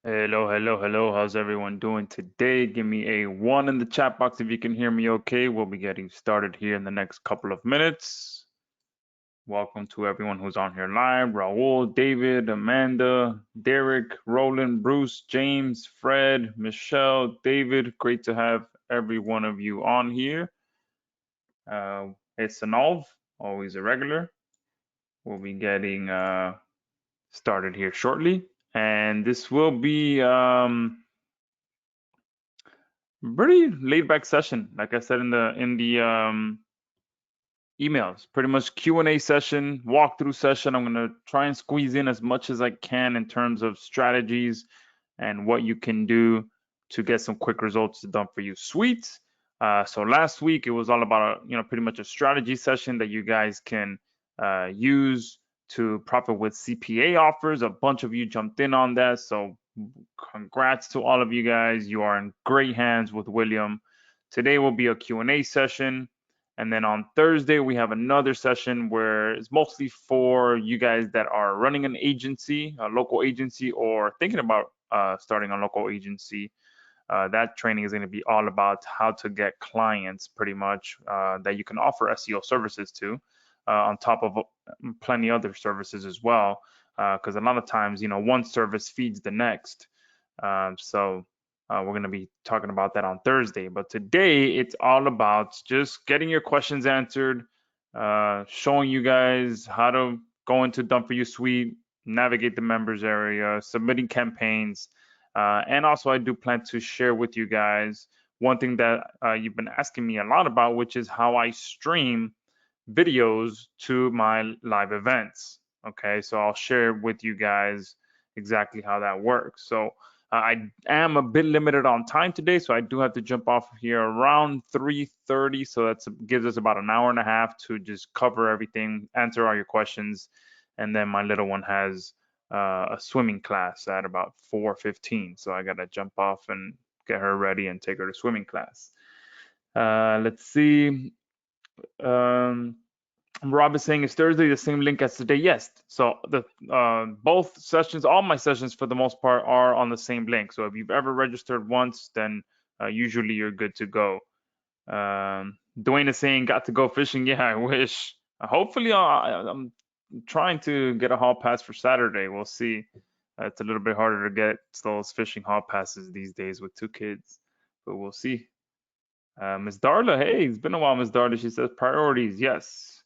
Hello, hello, hello. How's everyone doing today? Give me a one in the chat box if you can hear me okay. We'll be getting started here in the next couple of minutes. Welcome to everyone who's on here live. Raul, David, Amanda, Derek, Roland, Bruce, James, Fred, Michelle, David. Great to have every one of you on here. It's Sanov, always a regular. We'll be getting started here shortly. And this will be pretty laid back session, like I said in the emails. Pretty much Q&A session, walkthrough session. I'm gonna try and squeeze in as much as I can in terms of strategies and what you can do to get some quick results done for you. Sweet. So last week it was all about pretty much a strategy session that you guys can use to profit with CPA offers. A bunch of you jumped in on that, so congrats to all of you guys. You are in great hands with William. Today will be a Q&A session. And then on Thursday, we have another session where it's mostly for you guys that are running an agency, a local agency, or thinking about starting a local agency. That training is going to be all about how to get clients pretty much that you can offer SEO services to, on top of plenty other services as well. Because a lot of times, one service feeds the next. So we're going to be talking about that on Thursday. But today, it's all about just getting your questions answered, showing you guys how to go into Done For You Suite, navigate the members area, submitting campaigns. And also, I do plan to share with you guys one thing that you've been asking me a lot about, which is how I stream videos to my live events. Okay, so I'll share with you guys exactly how that works. So I am a bit limited on time today, so I do have to jump off here around 3:30. So that gives us about an hour and a half to just cover everything, answer all your questions, and then my little one has a swimming class at about 4:15. So I gotta jump off and get her ready and take her to swimming class. Let's see. Um, Rob is saying, is Thursday the same link as today? Yes. So the both sessions, all my sessions for the most part are on the same link. So if you've ever registered once, then usually you're good to go. Dwayne is saying, got to go fishing. Yeah, I wish. Hopefully, I'm trying to get a hall pass for Saturday. We'll see. It's a little bit harder to get those fishing hall passes these days with two kids, but we'll see. Ms. Darla, hey, it's been a while, Ms. Darla. She says priorities, yes.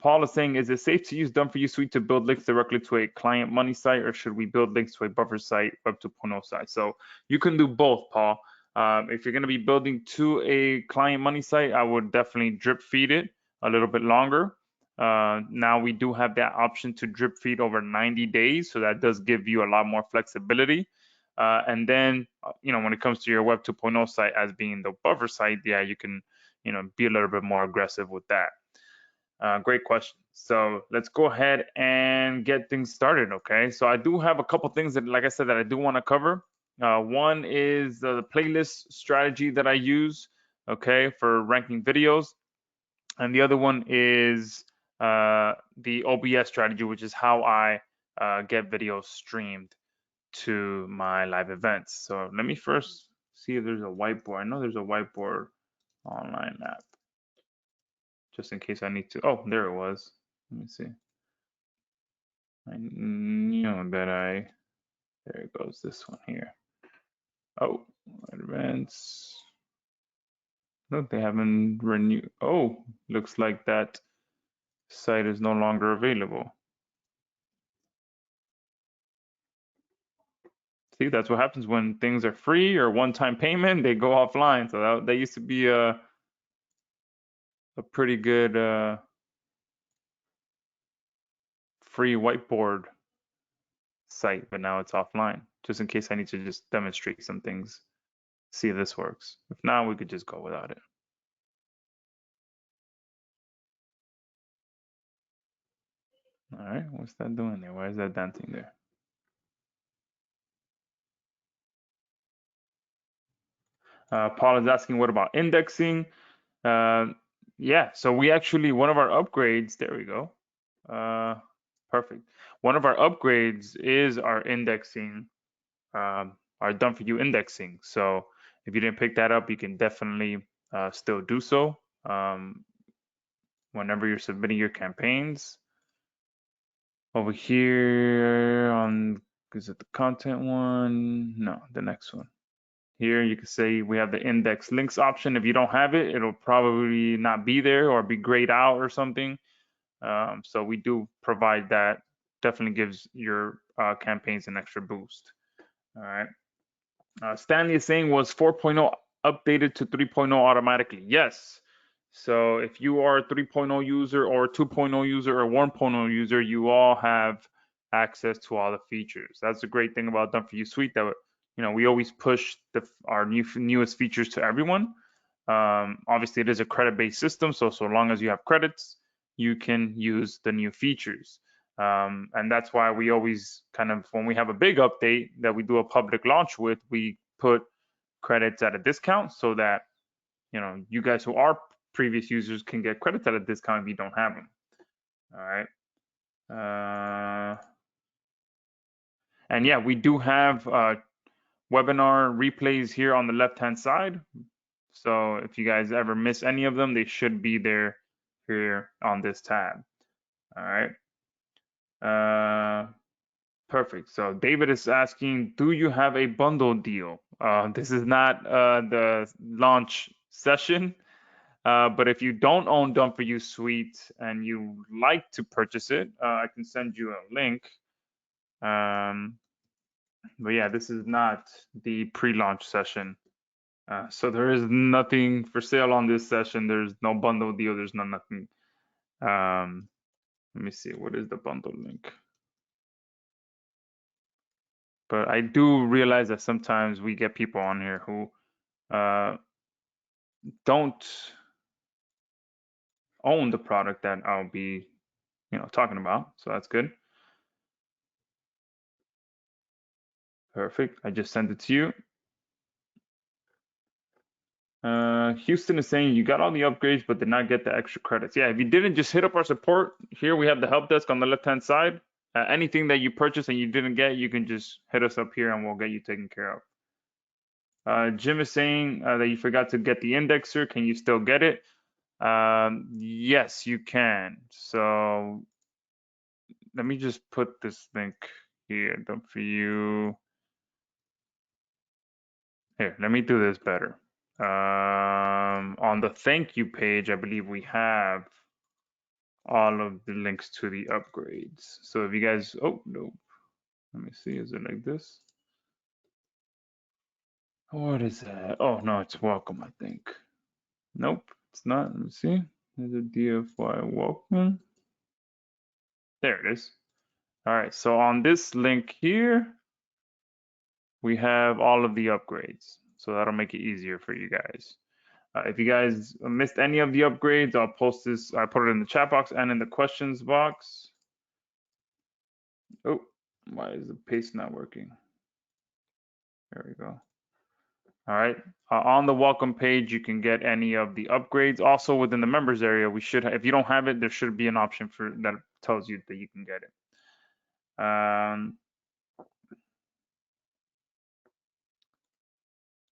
Paul is saying, is it safe to use Done For You Suite to build links directly to a client money site, or should we build links to a buffer site, Web 2.0 site? So you can do both, Paul. If you're going to be building to a client money site, I would definitely drip feed it a little bit longer. Now we do have that option to drip feed over 90 days, so that does give you a lot more flexibility. And then, when it comes to your Web 2.0 site as being the buffer site, yeah, you can, be a little bit more aggressive with that. Great question. So let's go ahead and get things started, okay? So I do have a couple things that, like I said, that I do want to cover. One is the playlist strategy that I use, okay, for ranking videos. And the other one is the OBS strategy, which is how I get videos streamed to my live events. So let me first see if there's a whiteboard. I know there's a whiteboard online app, just in case I need to. Oh, there it was. Let me see. I know that there it goes, this one here. Oh, advance. No, they haven't renewed. Oh, looks like that site is no longer available. See, that's what happens when things are free or one-time payment, they go offline. So that used to be a pretty good free whiteboard site, but now it's offline, just in case I need to just demonstrate some things, see if this works. If not, we could just go without it. All right, what's that doing there? Why is that dancing there? Paul is asking, what about indexing? Yeah, so we actually, one of our upgrades, there we go. Perfect. One of our upgrades is our indexing our done for you indexing. So if you didn't pick that up, you can definitely still do so whenever you're submitting your campaigns. Over here on, is it the content one? No, the next one. Here you can say we have the index links option. If you don't have it, it'll probably not be there or be grayed out or something. So we do provide that. Definitely gives your campaigns an extra boost. All right. Stanley is saying, was 4.0 updated to 3.0 automatically? Yes. So if you are a 3.0 user or a 2.0 user or 1.0 user, you all have access to all the features. That's the great thing about Done For You Suite, that we always push our newest features to everyone. Obviously, it is a credit-based system, so long as you have credits, you can use the new features. And that's why we always kind of, when we have a big update that we do a public launch with, we put credits at a discount so that you guys who are previous users can get credits at a discount if you don't have them. All right. And yeah, we do have webinar replays here on the left-hand side. So if you guys ever miss any of them, they should be there here on this tab. All right. Perfect. So David is asking, do you have a bundle deal? This is not the launch session, but if you don't own Done For You Suite and you like to purchase it, I can send you a link. But yeah, this is not the pre-launch session. So there is nothing for sale on this session. There's no bundle deal. There's nothing. Let me see. What is the bundle link? But I do realize that sometimes we get people on here who don't own the product that I'll be, talking about. So that's good. Perfect. I just sent it to you. Houston is saying you got all the upgrades but did not get the extra credits. Yeah, if you didn't, just hit up our support. Here we have the help desk on the left-hand side. Anything that you purchased and you didn't get, you can just hit us up here and we'll get you taken care of. Jim is saying that you forgot to get the indexer. Can you still get it? Yes, you can. So let me just put this link here. Done For You. Here, let me do this better. On the thank you page, I believe we have all of the links to the upgrades. So if you guys, oh no, let me see, is it like this? What is that? Oh no, it's welcome, I think. Nope, it's not. Let me see. There's a DFY welcome. There it is. All right, so on this link here, we have all of the upgrades. So that'll make it easier for you guys. If you guys missed any of the upgrades, I'll post this. I put it in the chat box and in the questions box. Oh, why is the paste not working? There we go. All right. On the welcome page, you can get any of the upgrades. Also within the members area, we should, if you don't have it, there should be an option for that tells you that you can get it.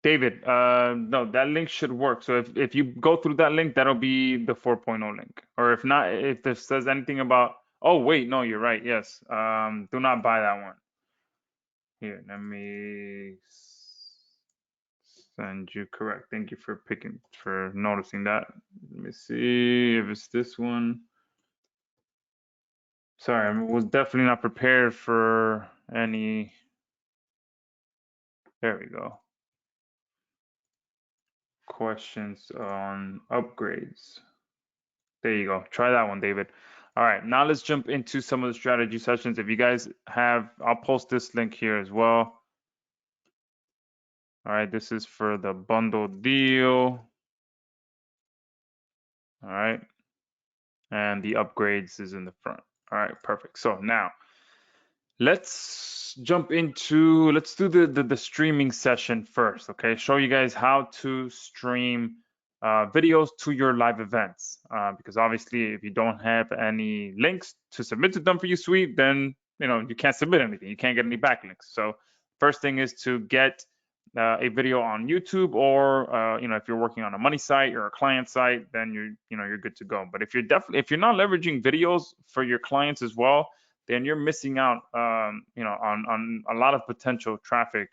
David, no, that link should work. So if you go through that link, that'll be the 4.0 link. Or if not, if this says anything about, oh wait, no, you're right. Yes. Do not buy that one. Here, let me send you correct. Thank you for noticing that. Let me see if it's this one. Sorry, I was definitely not prepared for any. There we go. Questions on upgrades. There you go. Try that one, David. All right, now let's jump into some of the strategy sessions. If you guys have, I'll post this link here as well. All right, this is for the bundle deal. All right, and the upgrades is in the front. All right, perfect. So now let's jump into, let's do the streaming session first, okay? Show you guys how to stream videos to your live events. Because obviously if you don't have any links to submit to Done For You Suite, then you can't submit anything. You can't get any backlinks. So first thing is to get a video on YouTube, or if you're working on a money site or a client site, then you're good to go. But if you're not leveraging videos for your clients as well, then you're missing out on a lot of potential traffic,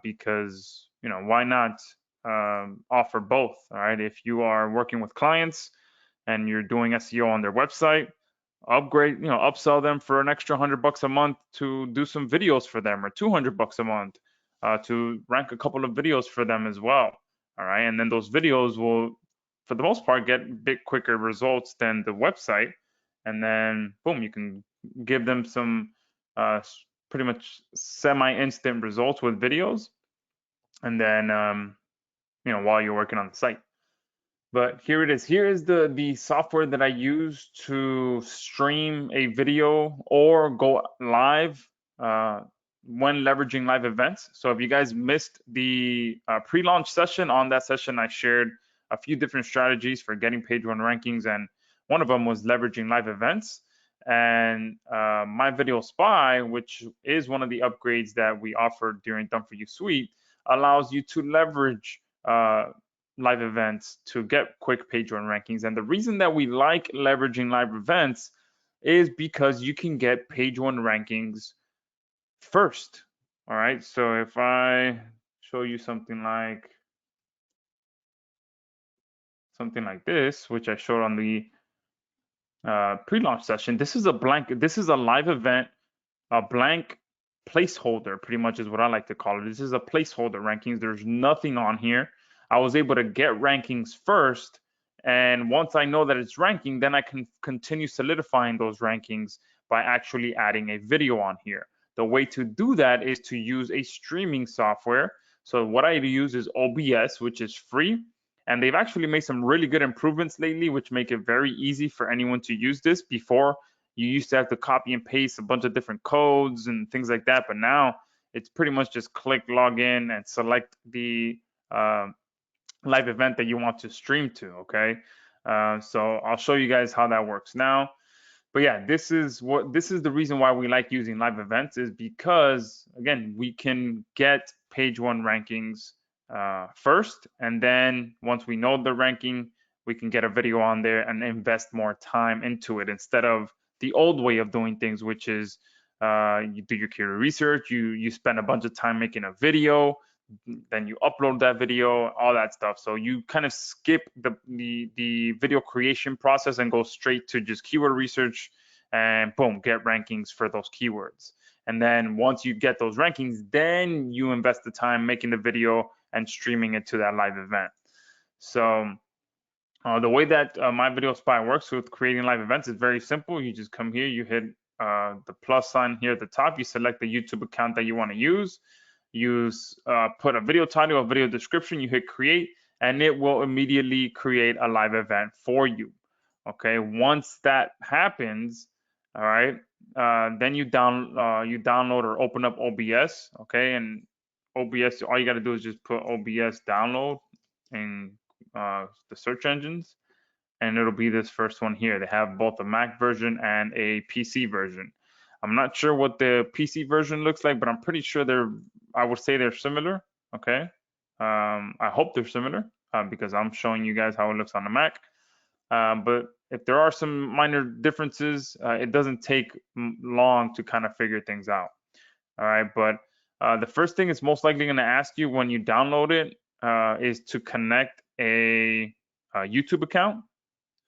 because why not offer both? All right, if you are working with clients and you're doing SEO on their website, upsell them for an extra $100 a month to do some videos for them, or $200 a month to rank a couple of videos for them as well. All right, and then those videos will, for the most part, get a bit quicker results than the website, and then boom, you can give them some pretty much semi-instant results with videos, and then while you're working on the site. But here it is. Here is the software that I use to stream a video or go live when leveraging live events. So if you guys missed the pre-launch session, on that session I shared a few different strategies for getting page one rankings, and one of them was leveraging live events. And My Video Spy, which is one of the upgrades that we offered during Done For You Suite, allows you to leverage live events to get quick page one rankings. And the reason that we like leveraging live events is because you can get page one rankings first. All right, so if I show you something like this, which I showed on the pre-launch session, this is a live event, a blank placeholder, pretty much is what I like to call it. This is a placeholder rankings. There's nothing on here. I was able to get rankings first, and once I know that it's ranking, then I can continue solidifying those rankings by actually adding a video on here. The way to do that is to use a streaming software. So what I use is OBS, which is free, and they've actually made some really good improvements lately, which make it very easy for anyone to use this. Before, you used to have to copy and paste a bunch of different codes and things like that, but now it's pretty much just click log in and select the live event that you want to stream to. Okay, so I'll show you guys how that works now. But yeah, this is the reason why we like using live events, is because again, we can get page one rankings first, and then once we know the ranking, we can get a video on there and invest more time into it, instead of the old way of doing things, which is you do your keyword research, you spend a bunch of time making a video, then you upload that video, all that stuff. So you kind of skip the video creation process and go straight to just keyword research, and boom, get rankings for those keywords. And then once you get those rankings, then you invest the time making the video and streaming it to that live event. So the way that My Video Spy works with creating live events is very simple. You just come here, you hit the plus sign here at the top, you select the YouTube account that you want to use. You put a video title, a video description, you hit create, and it will immediately create a live event for you. Okay, once that happens, all right, then you download or open up OBS. Okay, and OBS, all you got to do is just put OBS download in the search engines, and it'll be this first one here. They have both a Mac version and a PC version. I'm not sure what the PC version looks like, but I'm pretty sure I would say they're similar. Okay, I hope they're similar because I'm showing you guys how it looks on the Mac. But if there are some minor differences, it doesn't take long to kind of figure things out. All right, but the first thing it's most likely going to ask you when you download it is to connect a YouTube account.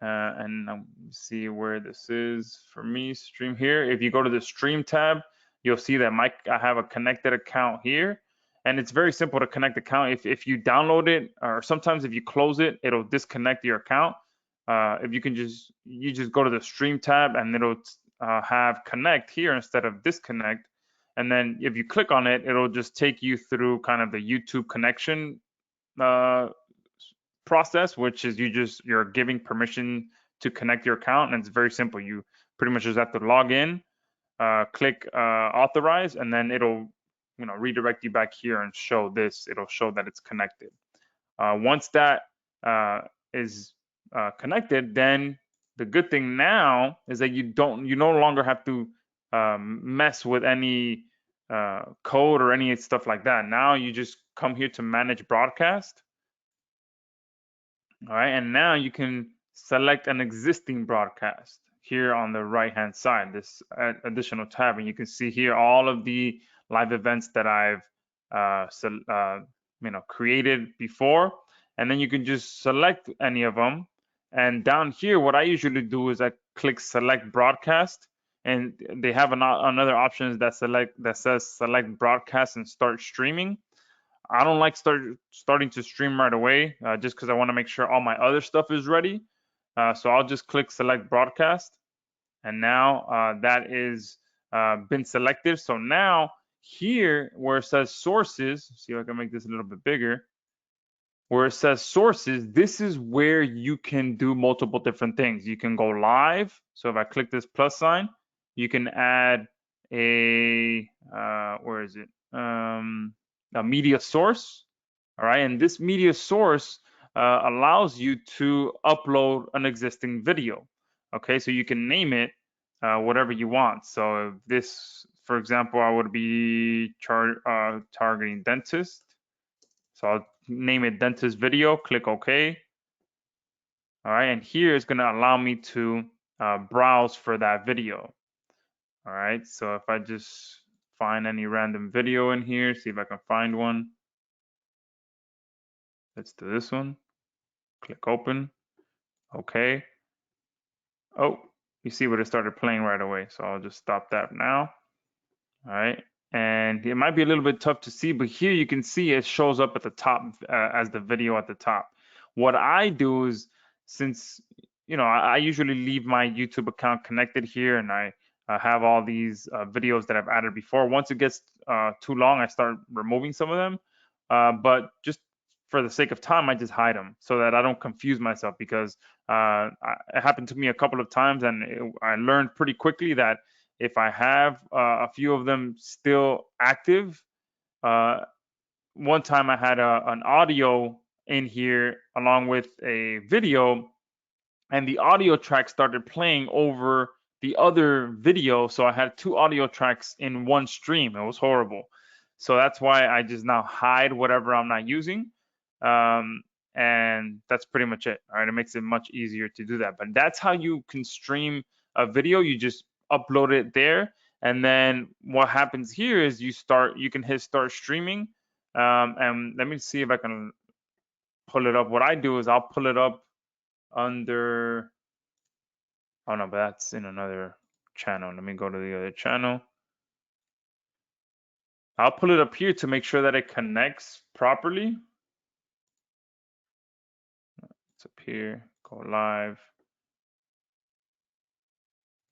And see where this is for me. Stream here. If you go to the stream tab, you'll see that I have a connected account here, and it's very simple to connect the account. If you download it, or sometimes if you close it, it'll disconnect your account. If you can just go to the stream tab, and it'll have connect here instead of disconnect. And then if you click on it, it'll just take you through kind of the YouTube connection process, which is you're giving permission to connect your account, and it's very simple. You pretty much just have to log in, click authorize, and then it'll redirect you back here and show this. It'll show that it's connected. Once that is connected, then the good thing now is that you no longer have to mess with any code or any stuff like that. Now you just come here to manage broadcast. All right, and now you can select an existing broadcast here on the right hand side, this additional tab, and you can see here all of the live events that I've created before, and then you can just select any of them. And down here, what I usually do is I click select broadcast, and they have another option that says select broadcast and start streaming. I don't like starting to stream right away, just because I want to make sure all my other stuff is ready. So I'll just click select broadcast, and now that is been selected. So now here where it says sources, see if I can make this a little bit bigger. Where it says sources, this is where you can do multiple different things. You can go live. So if I click this plus sign, you can add a where is it? A media source. All right, and this media source allows you to upload an existing video. Okay, so you can name it whatever you want. So this, for example, I would be targeting dentist. So I'll name it dentist video, click OK. All right, and here is going to allow me to browse for that video. All right, so if I just find any random video in here, see if I can find one. Let's do this one. Click open. Okay. Oh, you see what it started playing right away. So I'll just stop that now. All right. And it might be a little bit tough to see, but here you can see it shows up at the top as the video at the top. What I do is, since I usually leave my YouTube account connected here, and I have all these videos that I've added before. Once it gets too long, I start removing some of them. But just for the sake of time, I just hide them so that I don't confuse myself, because it happened to me a couple of times, and I learned pretty quickly that if I have a few of them still active, one time I had an audio in here along with a video, and the audio track started playing over the other video. So I had two audio tracks in one stream. It was horrible. So that's why I just now hide whatever I'm not using. And that's pretty much it. All right, it makes it much easier to do that. But that's how you can stream a video. You just upload it there, and then what happens here is you can hit start streaming. And let me see if I can pull it up. What I do is I'll pull it up under, oh no, but that's in another channel. Let me go to the other channel. I'll pull it up here to make sure that it connects properly. It's up here, go live,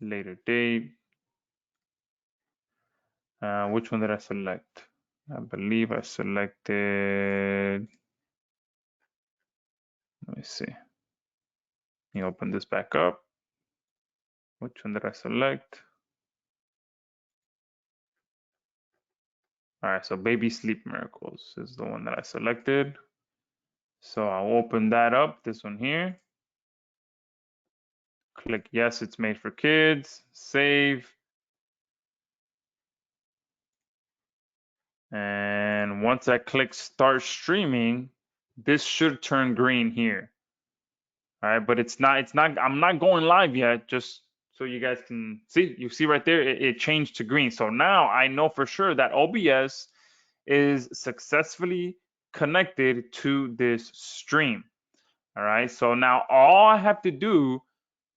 later date. Which one did I select? I believe I selected, let me see. Let me open this back up. Which one did I select? All right, so Baby Sleep Miracles is the one that I selected. So I'll open that up, this one here. Click yes, it's made for kids, save. And once I click start streaming, this should turn green here. All right, but it's not, I'm not going live yet, just so you guys can see. You see right there, it changed to green. So now I know for sure that OBS is successfully connected to this stream. All right, so now all I have to do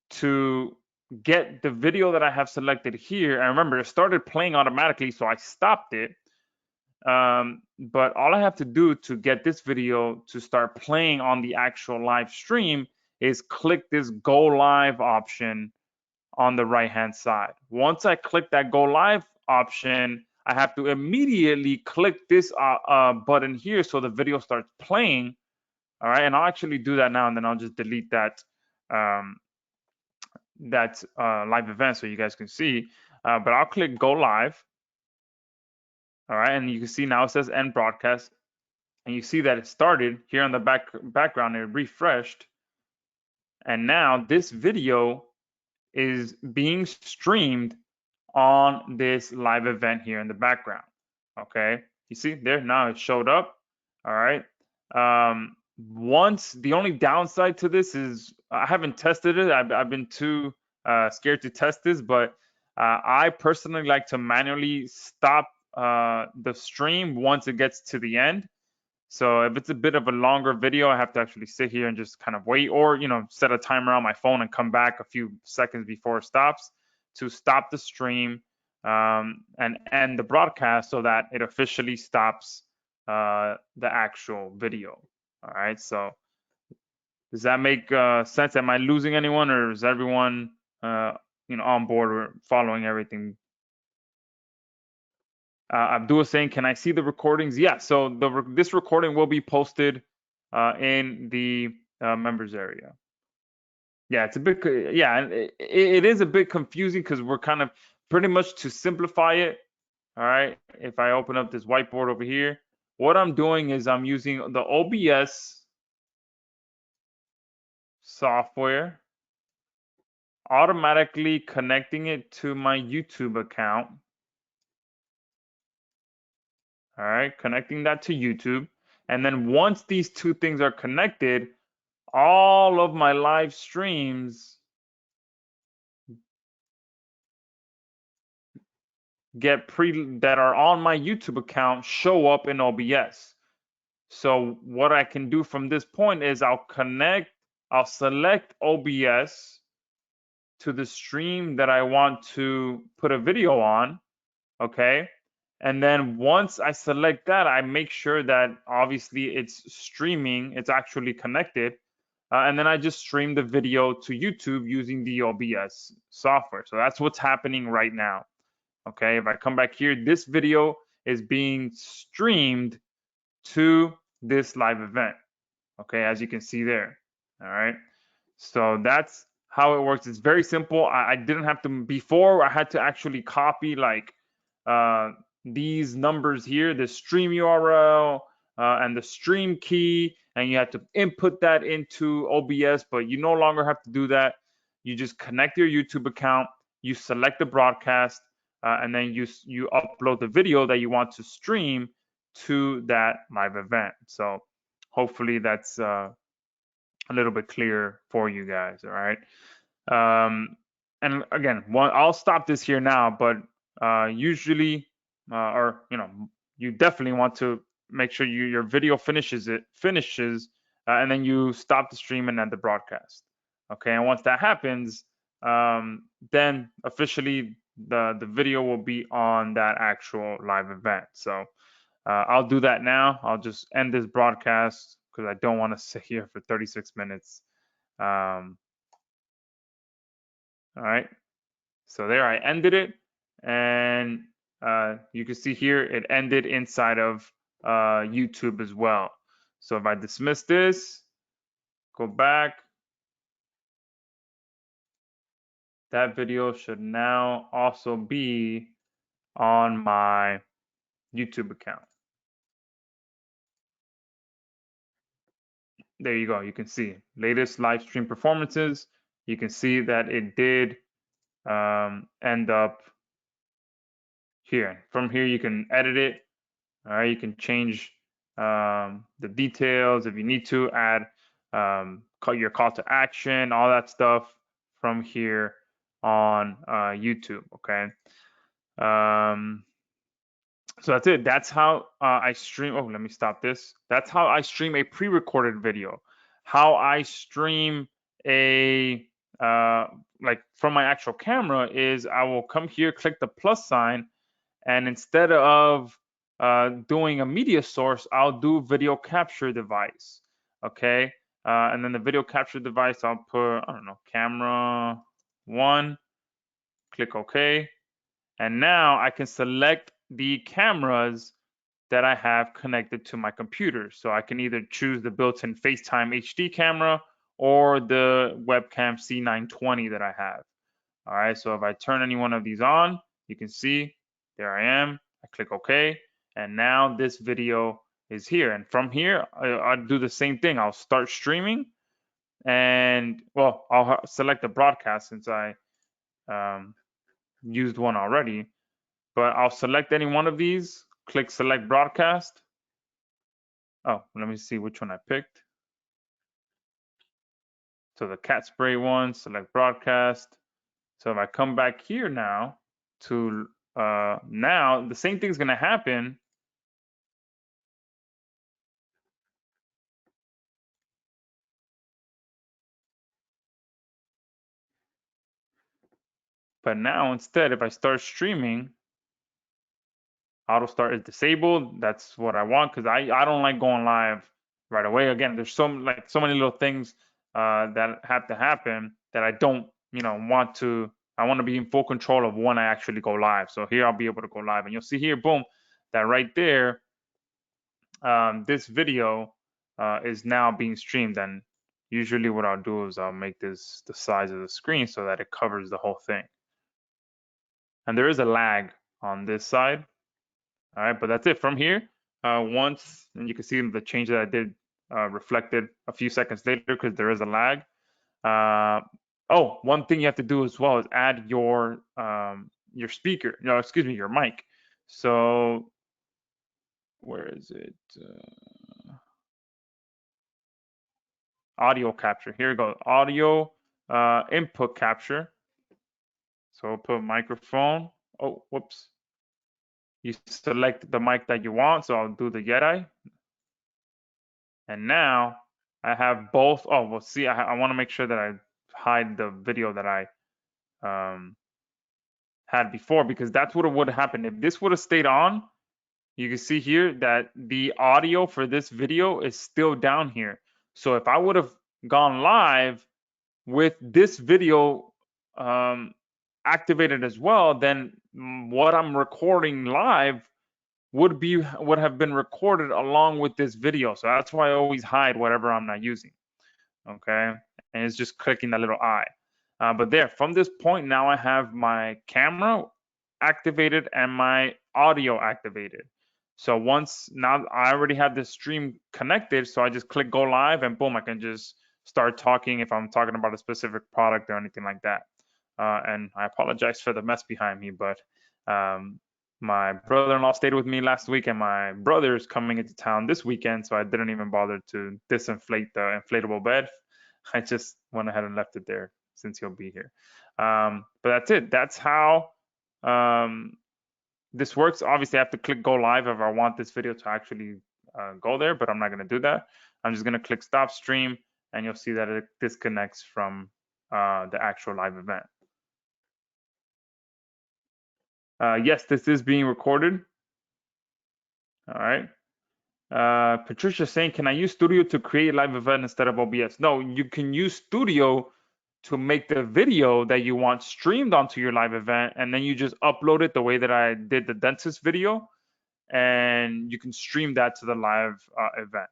to get the video that I have selected here, and remember it started playing automatically, so I stopped it. But all I have to do to get this video to start playing on the actual live stream is click this go live option on the right hand side. Once I click that go live option, I have to immediately click this button here so the video starts playing. All right, and I'll actually do that now, and then I'll just delete that live event so you guys can see. But I'll click go live. All right, and you can see now it says end broadcast, and you see that it started here on the background. It refreshed, and now this video is being streamed on this live event here in the background. Okay, you see there now it showed up. All right. Once the only downside to this is I haven't tested it. I've been too scared to test this, but I personally like to manually stop the stream once it gets to the end. So if it's a bit of a longer video, I have to actually sit here and just kind of wait, or set a timer on my phone and come back a few seconds before it stops to stop the stream and end the broadcast so that it officially stops the actual video. All right. So does that make sense? Am I losing anyone, or is everyone on board or following everything? Abdul is saying, "Can I see the recordings?" Yeah. So this recording will be posted in the members area. Yeah, it's a bit. Yeah, it is a bit confusing because we're kind of pretty much to simplify it. All right. If I open up this whiteboard over here, what I'm doing is I'm using the OBS software, automatically connecting it to my YouTube account. All right, connecting that to YouTube. And then once these two things are connected, all of my live streams that are on my YouTube account show up in OBS. So what I can do from this point is I'll select OBS to the stream that I want to put a video on, okay? And then once I select that, I make sure that obviously it's streaming, it's actually connected. And then I just stream the video to YouTube using the OBS software. So that's what's happening right now. Okay, if I come back here, this video is being streamed to this live event. Okay, as you can see there. All right, so that's how it works. It's very simple. I didn't have to, before I had to actually copy like these numbers here, the stream URL and the stream key, and you have to input that into OBS, but you no longer have to do that. You just connect your YouTube account, you select the broadcast, and then you upload the video that you want to stream to that live event. So hopefully that's a little bit clearer for you guys. All right. And again, I'll stop this here now, but usually, or you definitely want to make sure your video finishes, and then you stop the stream and end the broadcast. Okay, and once that happens, then officially the video will be on that actual live event. So I'll do that now. I'll just end this broadcast because I don't want to sit here for 36 minutes. All right, so there I ended it, and you can see here it ended inside of YouTube as well. So if I dismiss this, go back, that video should now also be on my YouTube account. There you go. You can see latest live stream performances. You can see that it did end up here. From here, you can edit it. All right, you can change the details if you need to, add your call to action, all that stuff from here on YouTube. Okay. So that's it. That's how I stream. Oh, let me stop this. That's how I stream a pre-recorded video. How I stream a like from my actual camera is I will come here, click the plus sign, and instead of doing a media source, I'll do video capture device. Okay, and then the video capture device, I'll put, I don't know, camera 1, click OK. And now I can select the cameras that I have connected to my computer. So I can either choose the built-in FaceTime HD camera or the webcam C920 that I have. All right, so if I turn any one of these on, you can see there I am. I click OK, and now this video is here. And from here, I'll do the same thing. I'll start streaming, and well, I'll select the broadcast since I used one already, but I'll select any one of these, click select broadcast. Oh, let me see which one I picked. So the cat spray one, select broadcast. So if I come back here now to now the same thing's gonna happen. But now instead, if I start streaming, auto start is disabled. That's what I want because I don't like going live right away. Again, there's so many little things that have to happen that I don't want to. I want to be in full control of when I actually go live. So here I'll be able to go live, and you'll see here, boom, that right there, this video is now being streamed. And usually what I'll do is I'll make this the size of the screen so that it covers the whole thing. And there is a lag on this side. All right, but that's it from here. Once, and you can see the change that I did reflected a few seconds later because there is a lag. Oh, one thing you have to do as well is add your speaker, excuse me, your mic. So where is it? Audio capture. Here we go. Audio input capture. So we'll put microphone. Oh, whoops. You select the mic that you want. So I'll do the Yeti. And now I have both. Oh, well, see, I want to make sure that I hide the video that I had before, because that's what would have happened. If this would have stayed on, you can see here that the audio for this video is still down here. So if I would have gone live with this video activated as well, then what I'm recording live would have been recorded along with this video. So that's why I always hide whatever I'm not using. Okay, and it's just clicking that little eye. But there, from this point, now I have my camera activated and my audio activated. So now I already have this stream connected, so I just click go live and boom, I can just start talking if I'm talking about a specific product or anything like that. And I apologize for the mess behind me, but my brother-in-law stayed with me last week, and my brother's coming into town this weekend, so I didn't even bother to disinflate the inflatable bed. I just went ahead and left it there since he'll be here. But that's it. That's how this works. Obviously, I have to click go live if I want this video to actually go there, but I'm not going to do that. I'm just going to click stop stream, and you'll see that it disconnects from the actual live event. Yes, this is being recorded. All right. Patricia saying, can I use Studio to create a live event instead of OBS? No, you can use Studio to make the video that you want streamed onto your live event, and then you just upload it the way that I did the dentist video, and you can stream that to the live event.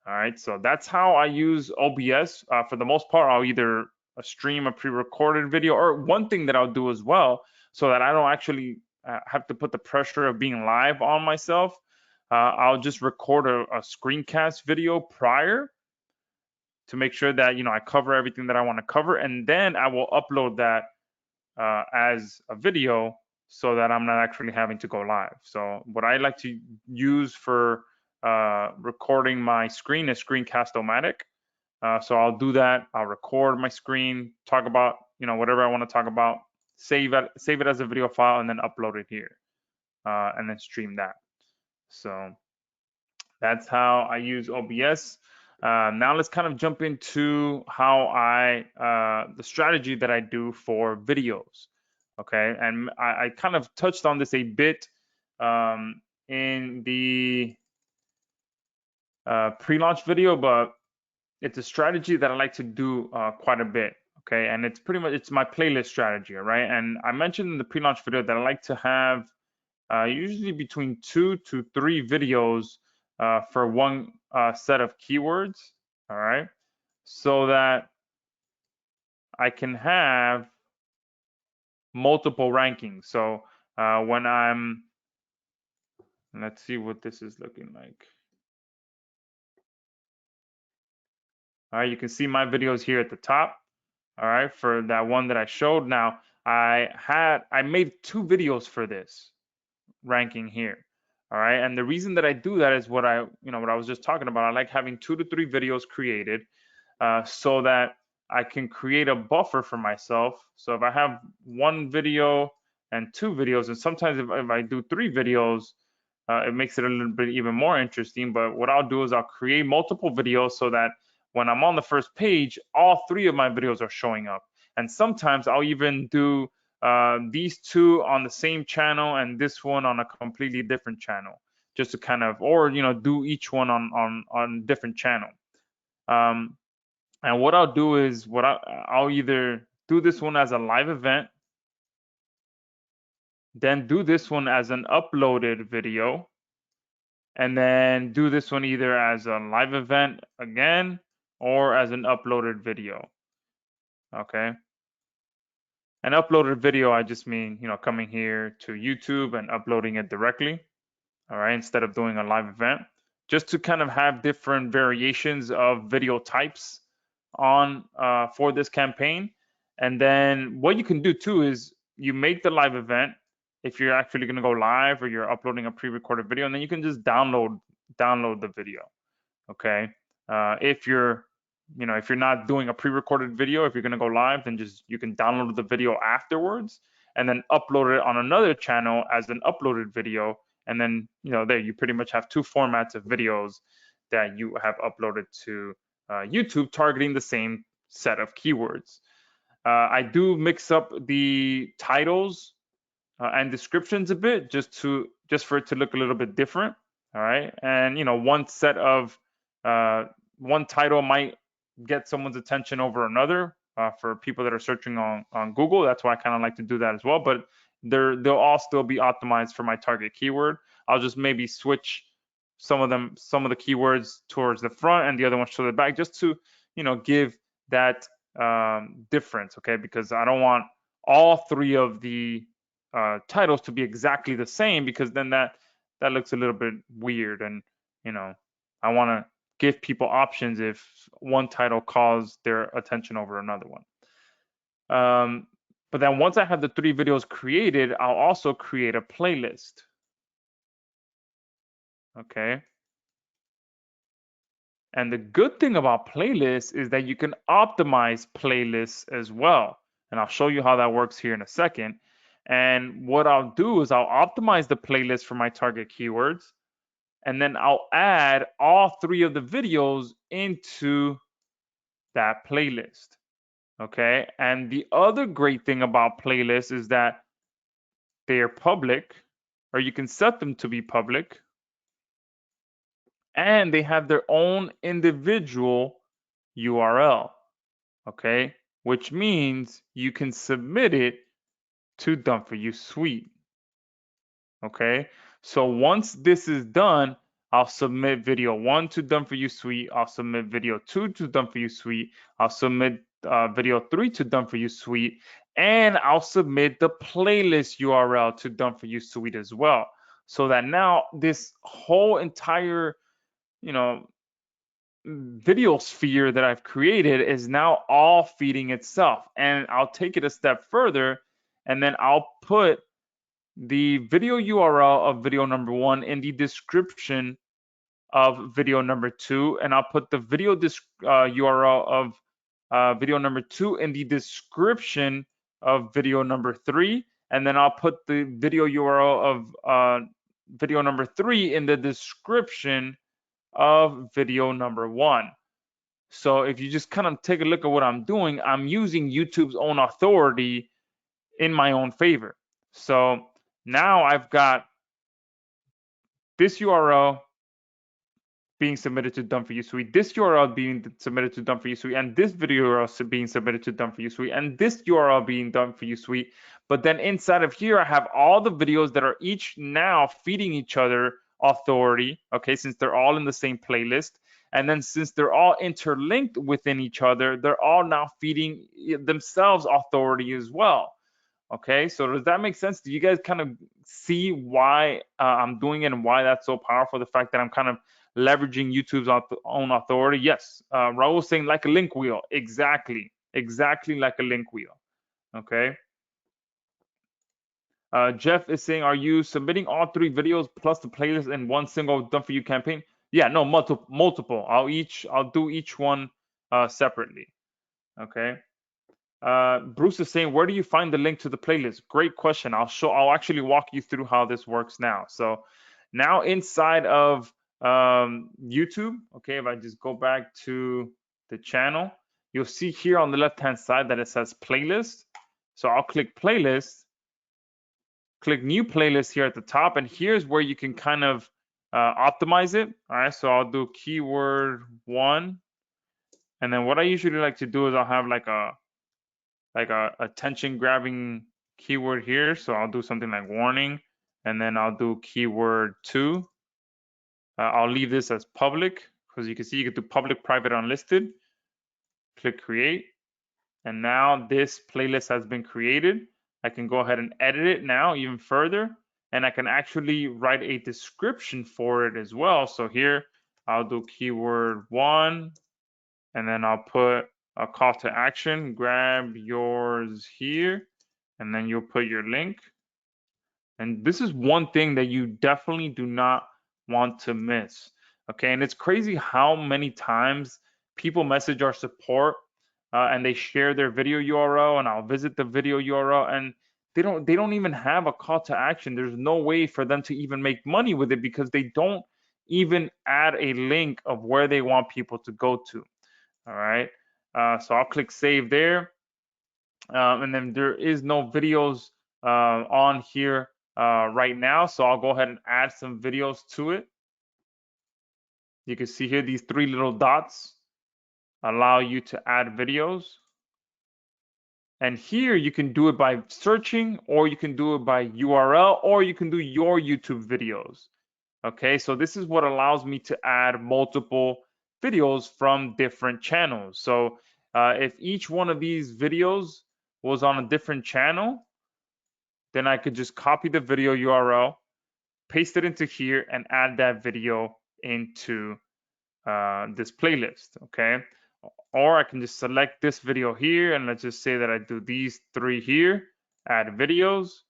All right, so that's how I use OBS. For the most part, I'll either stream a pre-recorded video, or one thing that I'll do as well, so that I don't actually have to put the pressure of being live on myself. I'll just record a screencast video prior to make sure that I cover everything that I want to cover, and then I will upload that as a video so that I'm not actually having to go live. So what I like to use for recording my screen is Screencast-O-Matic. So I'll do that. I'll record my screen, talk about whatever I want to talk about, save it as a video file, and then upload it here, and then stream that. So that's how I use OBS. Now let's kind of jump into how the strategy that I do for videos. Okay, and I kind of touched on this a bit in the pre-launch video, but it's a strategy that I like to do quite a bit. Okay, and it's my playlist strategy, right? And I mentioned in the pre-launch video that I like to have usually between 2 to 3 videos for one set of keywords, all right? So that I can have multiple rankings. So let's see what this is looking like. All right, you can see my videos here at the top, all right, for that one that I showed. Now, I made 2 videos for this ranking here. All right. And the reason that I do that is what I was just talking about. I like having 2 to 3 videos created so that I can create a buffer for myself. So if I have 1 video and 2 videos, and sometimes if I do 3 videos, it makes it a little bit even more interesting. But what I'll do is I'll create multiple videos so that when I'm on the first page, all 3 of my videos are showing up. And sometimes I'll even do these 2 on the same channel and this one on a completely different channel, just to kind of, or do each one on different channel. And what I'll do is I'll either do this one as a live event, then do this one as an uploaded video, and then do this one either as a live event again or as an uploaded video. Okay. An uploaded video, I just mean, coming here to YouTube and uploading it directly. All right. Instead of doing a live event, just to kind of have different variations of video types on for this campaign. And then what you can do too is you make the live event if you're actually going to go live or you're uploading a pre-recorded video, and then you can just download the video. Okay. If you're if you're not doing a pre-recorded video, if you're going to go live, then you can download the video afterwards and then upload it on another channel as an uploaded video. And then there you pretty much have 2 formats of videos that you have uploaded to YouTube targeting the same set of keywords. I do mix up the titles and descriptions a bit just for it to look a little bit different. All right. And one title might get someone's attention over another for people that are searching on Google. That's why I kind of like to do that as well. But they'll all still be optimized for my target keyword. I'll just maybe switch some of the keywords towards the front and the other ones to the back, just to give that difference. Okay, because I don't want all 3 of the titles to be exactly the same, because then that looks a little bit weird, and I want to give people options if one title calls their attention over another one. But then once I have the 3 videos created, I'll also create a playlist. Okay. And the good thing about playlists is that you can optimize playlists as well. And I'll show you how that works here in a second. And what I'll do is I'll optimize the playlist for my target keywords, and then I'll add all 3 of the videos into that playlist. Okay. And the other great thing about playlists is that they are public, or you can set them to be public, and they have their own individual URL. Okay. Which means you can submit it to Done For You Suite. Okay. So once this is done, I'll submit video 1 to Done For You Suite. I'll submit video 2 to Done For You Suite. I'll submit video 3 to Done For You Suite. And I'll submit the playlist URL to Done For You Suite as well. So that now this whole entire, video sphere that I've created is now all feeding itself. And I'll take it a step further, and then I'll put the video URL of video number 1 in the description of video number 2, and I'll put the video URL of video number 2 in the description of video number 3, and then I'll put the video URL of video number 3 in the description of video number 1. So if you just kind of take a look at what I'm doing, I'm using YouTube's own authority in my own favor. So now I've got this URL being submitted to Done For You Suite, this URL being submitted to Done For You Suite, and this video URL being submitted to Done For You Suite, and this URL being Done For You Suite. But then inside of here, I have all the videos that are each now feeding each other authority, okay, since they're all in the same playlist. And then since they're all interlinked within each other, they're all now feeding themselves authority as well. Okay, so does that make sense? Do you guys kind of see why I'm doing it and why that's so powerful? The fact that I'm kind of leveraging YouTube's own authority. Yes, Raul's saying like a link wheel. Exactly like a link wheel. Okay. Jeff is saying, are you submitting all 3 videos plus the playlist in one single done for you campaign? Yeah, no, multiple. I'll do each one separately. Okay. Bruce is saying, where do you find the link to the playlist? Great question. I'll actually walk you through how this works now. So now inside of YouTube, okay, if I just go back to the channel, you'll see here on the left-hand side that it says playlist. So I'll click playlist, click new playlist here at the top, and here's where you can kind of optimize it. All right, so I'll do keyword 1, and then what I usually like to do is I'll have like a attention grabbing keyword here. So I'll do something like warning, and then I'll do keyword 2. I'll leave this as public because you can see you can do public, private, unlisted. Click create, and now this playlist has been created. I can go ahead and edit it now even further, and I can actually write a description for it as well. So here I'll do keyword 1, and then I'll put a call to action, grab yours here, and then you'll put your link. And this is one thing that you definitely do not want to miss. Okay, and it's crazy how many times people message our support and they share their video URL, and I'll visit the video URL, and they don't even have a call to action. There's no way for them to even make money with it because they don't even add a link of where they want people to go to. All right, so I'll click save there, and then there is no videos on here right now, so I'll go ahead and add some videos to it. You can see here these 3 little dots allow you to add videos, and here you can do it by searching, or you can do it by URL, or you can do your YouTube videos. Okay, so this is what allows me to add multiple videos from different channels. So if each one of these videos was on a different channel, then I could just copy the video URL, paste it into here, and add that video into this playlist. Okay, or I can just select this video here, and let's just say that I do these 3 here, add videos.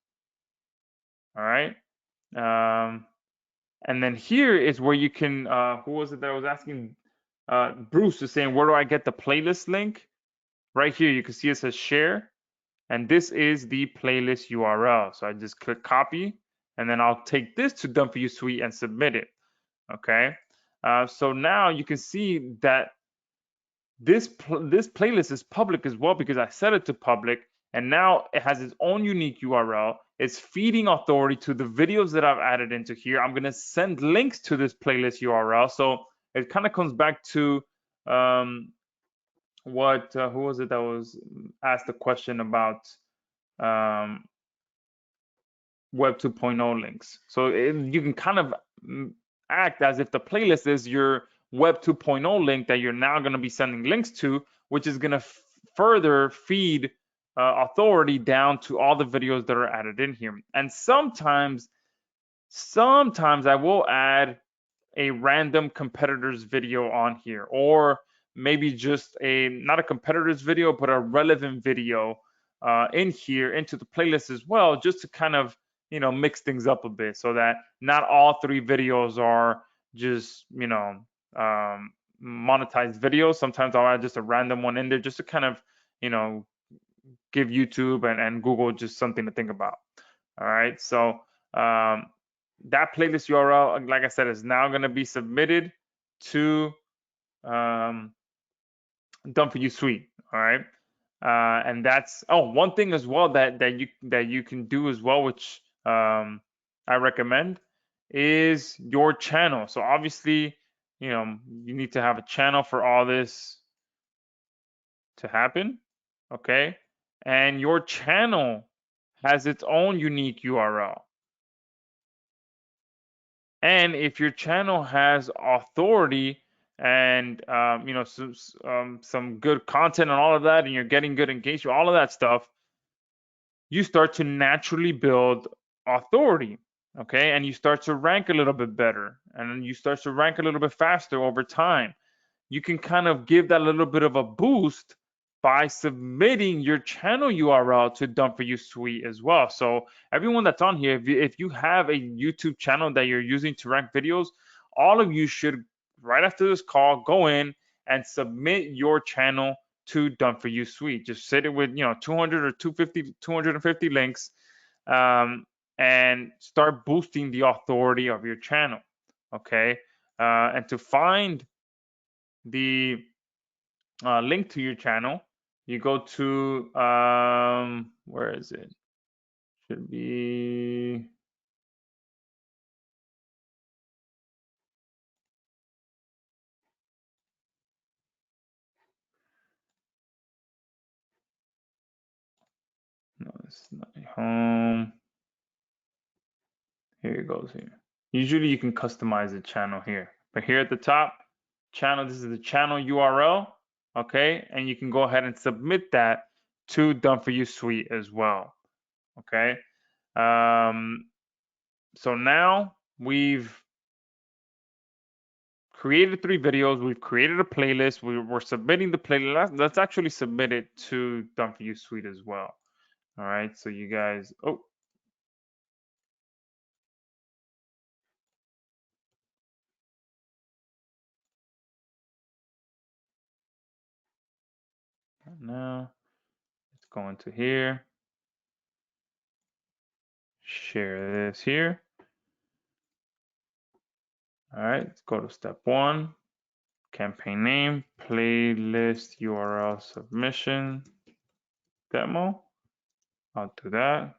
All right. And then here is where you can, who was it that was asking? Bruce is saying, where do I get the playlist link? Right here, you can see it says share, and this is the playlist URL. So I just click copy, and then I'll take this to Done For You Suite and submit it. Okay. So now you can see that this playlist is public as well because I set it to public, and now it has its own unique URL. It's feeding authority to the videos that I've added into here. I'm going to send links to this playlist URL. So it kind of comes back to what who was it that was asked the question about Web 2.0 links. So you can kind of act as if the playlist is your Web 2.0 link that you're now going to be sending links to, which is going to further feed authority down to all the videos that are added in here. And sometimes I will add a random competitor's video on here, or maybe just not a competitor's video, but a relevant video in here into the playlist as well, just to kind of mix things up a bit, so that not all 3 videos are just monetized videos. Sometimes I'll add just a random one in there just to kind of give YouTube and Google just something to think about. All right, so that playlist URL, like I said, is now going to be submitted to Done For You Suite. All right, and that's one thing as well that you can do as well, which I recommend, is your channel. So obviously, you need to have a channel for all this to happen. Okay, and your channel has its own unique URL. And if your channel has authority and some good content and all of that, and you're getting good engagement, all of that stuff, you start to naturally build authority. Okay, and you start to rank a little bit better, and then you start to rank a little bit faster over time. You can kind of give that little bit of a boost by submitting your channel URL to Done For You Suite as well. So everyone that's on here, if you have a YouTube channel that you're using to rank videos, all of you should, right after this call, go in and submit your channel to Done For You Suite. Just set it with 200 or 250, 250 links, and start boosting the authority of your channel. Okay, and to find the link to your channel, you go to where is it? Should be no, it's not home. Here it goes here. Usually you can customize the channel here, but here at the top, channel, this is the channel URL, okay? And you can go ahead and submit that to Done For You Suite as well, okay? So now we've created 3 videos, we've created a playlist, we're submitting the playlist. Let's actually submit it to Done For You Suite as well. All right, so you guys, now let's go into here, share this here. All right, let's go to step 1, campaign name, playlist URL submission demo. I'll do that.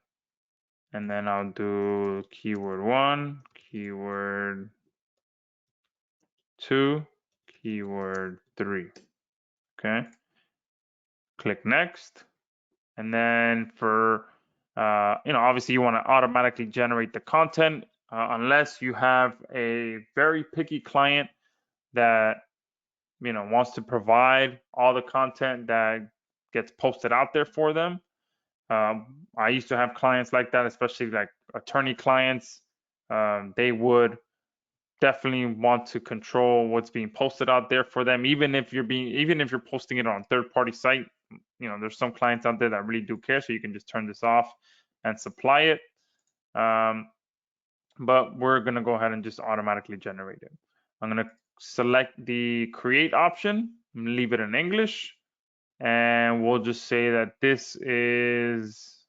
And then I'll do keyword 1, keyword 2, keyword 3. Okay. Click next. And then for, obviously you want to automatically generate the content unless you have a very picky client that, wants to provide all the content that gets posted out there for them. I used to have clients like that, especially like attorney clients. They would definitely want to control what's being posted out there for them, even if you're posting it on a third-party site. There's some clients out there that really do care, so you can just turn this off and supply it. But we're gonna go ahead and just automatically generate it. I'm gonna select the create option, leave it in English, and we'll just say that this is,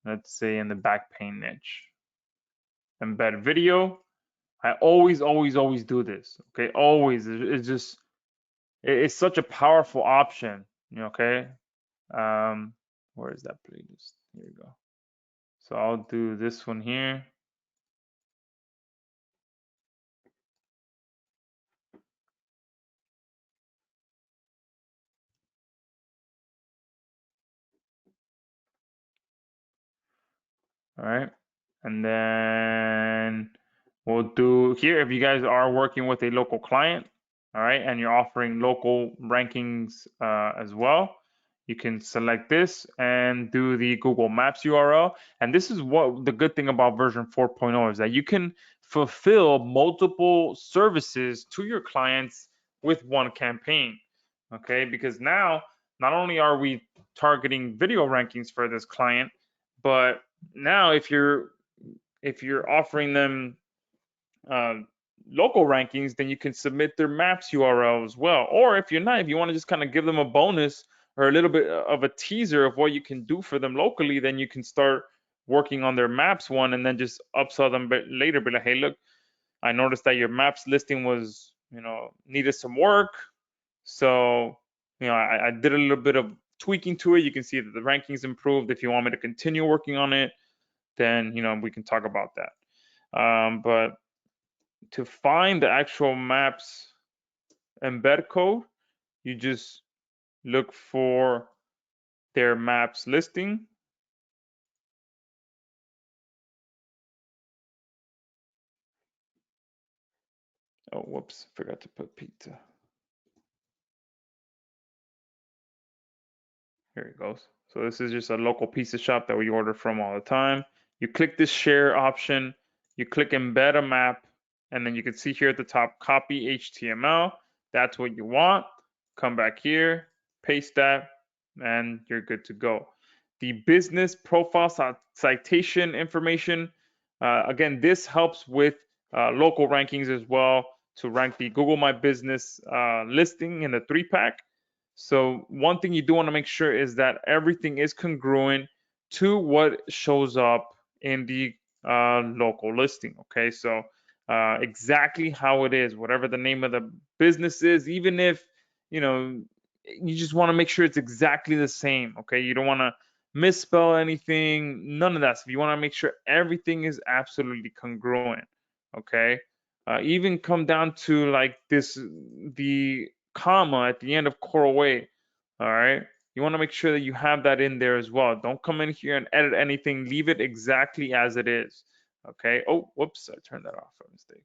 let's say, in the back pain niche. Embed video. I always do this. Okay, always. It's just, it's such a powerful option. Okay. Where is that playlist? Here we go. So I'll do this one here. All right. And then we'll do here, if you guys are working with a local client, all right, and you're offering local rankings as well, you can select this and do the Google Maps URL. And this is what the good thing about version 4.0 is, that you can fulfill multiple services to your clients with one campaign. Okay, because now not only are we targeting video rankings for this client, but now if you're offering them local rankings, then you can submit their maps URL as well. Or if you're not, if you want to just kind of give them a bonus or a little bit of a teaser of what you can do for them locally, then you can start working on their maps one and then just upsell them later. Be like, hey, look, I noticed that your maps listing was, needed some work. So, I did a little bit of tweaking to it. You can see that the rankings improved. If you want me to continue working on it, then, we can talk about that. But to find the actual maps embed code, you just look for their maps listing. Oh, whoops, forgot to put pizza. Here it goes. So this is just a local pizza shop that we order from all the time. You click this share option, you click embed a map, and then you can see here at the top, copy HTML. That's what you want. Come back here, paste that, and you're good to go. The business profile citation information, again, this helps with local rankings as well to rank the Google My Business listing in the 3-pack. So one thing you do want to make sure is that everything is congruent to what shows up in the local listing. Okay, so exactly how it is, whatever the name of the business is, even if you just want to make sure it's exactly the same. Okay, you don't want to misspell anything, none of that stuff. You want to make sure everything is absolutely congruent. Okay, even come down to like the comma at the end of QnA. All right, you want to make sure that you have that in there as well. Don't come in here and edit anything. Leave it exactly as it is. Okay. Oh, whoops, I turned that off by mistake.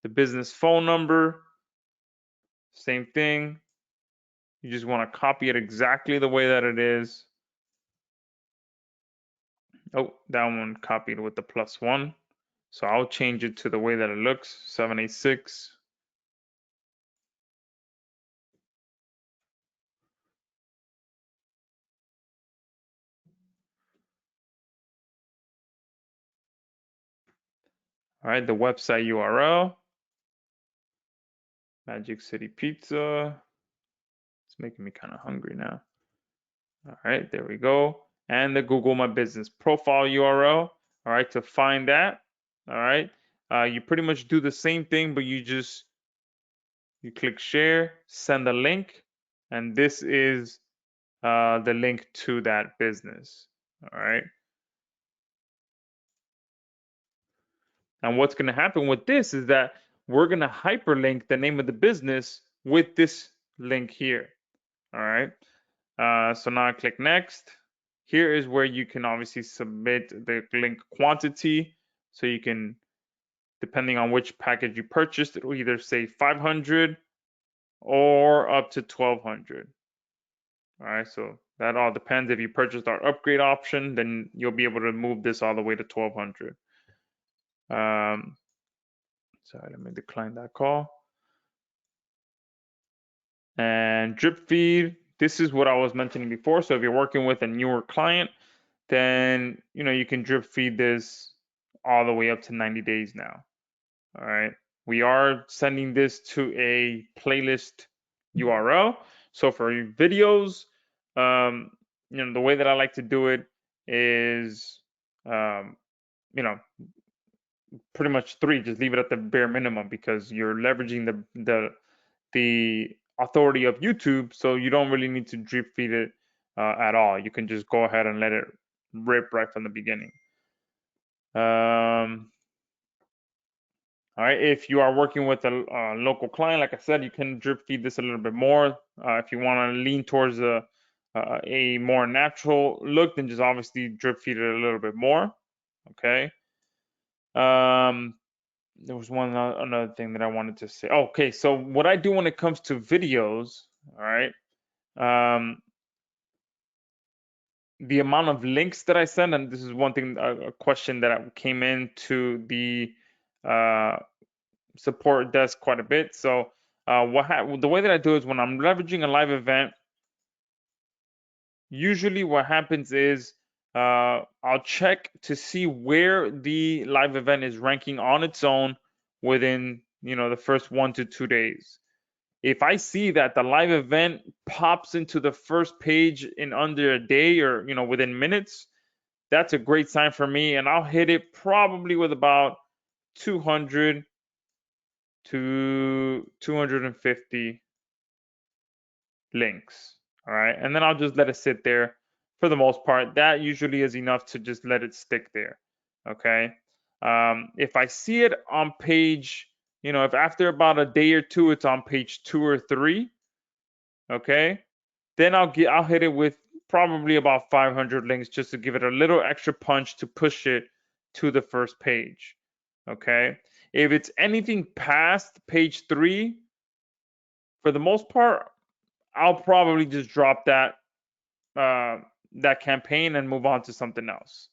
The business phone number, same thing. You just want to copy it exactly the way that it is. Oh, that one copied with the +1. So I'll change it to the way that it looks, 786. All right, the website URL, Magic City Pizza. It's making me kind of hungry now. All right, there we go. And the Google My Business profile URL. All right, to find that. All right, you pretty much do the same thing, but you click share, send a link, and this is the link to that business. All right. And what's going to happen with this is that we're going to hyperlink the name of the business with this link here. All right. So now I click next. Here is where you can obviously submit the link quantity. So you can, depending on which package you purchased, it will either say 500 or up to 1200. All right. So that all depends. If you purchased our upgrade option, then you'll be able to move this all the way to 1200. Sorry, let me decline that call. And drip feed, this is what I was mentioning before. So if you're working with a newer client, then you can drip feed this all the way up to 90 days now. All right. We are sending this to a playlist URL. So for videos, the way that I like to do it is, pretty much 3. Just leave it at the bare minimum because you're leveraging the authority of YouTube, so you don't really need to drip feed it at all. You can just go ahead and let it rip right from the beginning. All right, if you are working with a local client, like I said, you can drip feed this a little bit more. If you want to lean towards a more natural look, then just obviously drip feed it a little bit more. Okay. There was another thing that I wanted to say. Okay, so what I do when it comes to videos, all right, the amount of links that I send, and this is one thing, a question that came into the support desk quite a bit. So the way that I do is when I'm leveraging a live event, usually what happens is I'll check to see where the live event is ranking on its own within the first 1 to 2 days. If I see that the live event pops into the first page in under a day or within minutes, that's a great sign for me, and I'll hit it probably with about 200 to 250 links. All right, and then I'll just let it sit there. For the most part, that usually is enough to just let it stick there. Okay. If I see it on page, if after about a day or two it's on page 2 or 3, okay, then I'll hit it with probably about 500 links just to give it a little extra punch to push it to the first page. Okay. If it's anything past page 3, for the most part, I'll probably just drop that campaign and move on to something else.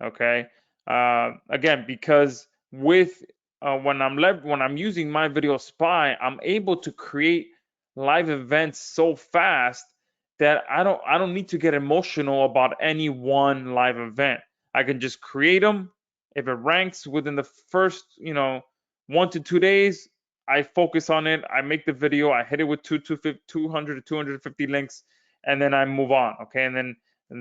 Okay. Again, because with when I'm using my video spy, I'm able to create live events so fast that I don't need to get emotional about any one live event. I can just create them. If it ranks within the first, 1 to 2 days, I focus on it. I make the video. I hit it with 200 to 250 links, and then I move on. Okay, and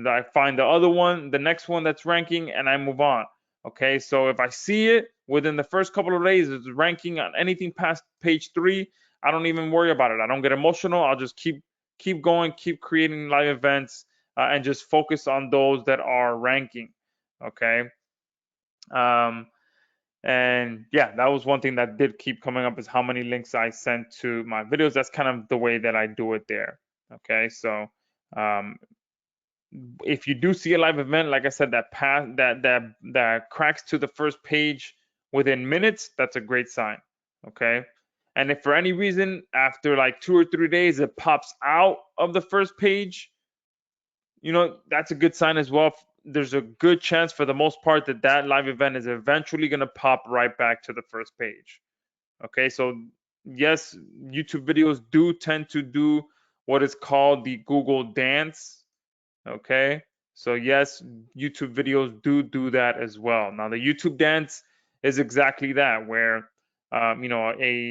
I find the other one, the next one that's ranking, and I move on. Okay, so if I see it within the first couple of days, it's ranking on anything past page 3. I don't even worry about it. I don't get emotional. I'll just keep going, keep creating live events, and just focus on those that are ranking. Okay. Um, and yeah, that was one thing that did keep coming up, is how many links I sent to my videos. That's kind of the way that I do it there. Okay, so um, if you do see a live event, like I said, that cracks to the first page within minutes, that's a great sign. Okay. And if for any reason after like 2 or 3 days it pops out of the first page, that's a good sign as well. There's a good chance, for the most part, that live event is eventually going to pop right back to the first page. Okay, so yes, YouTube videos do tend to do what is called the Google dance. Okay, so yes, YouTube videos do that as well. Now, the YouTube dance is exactly that, where a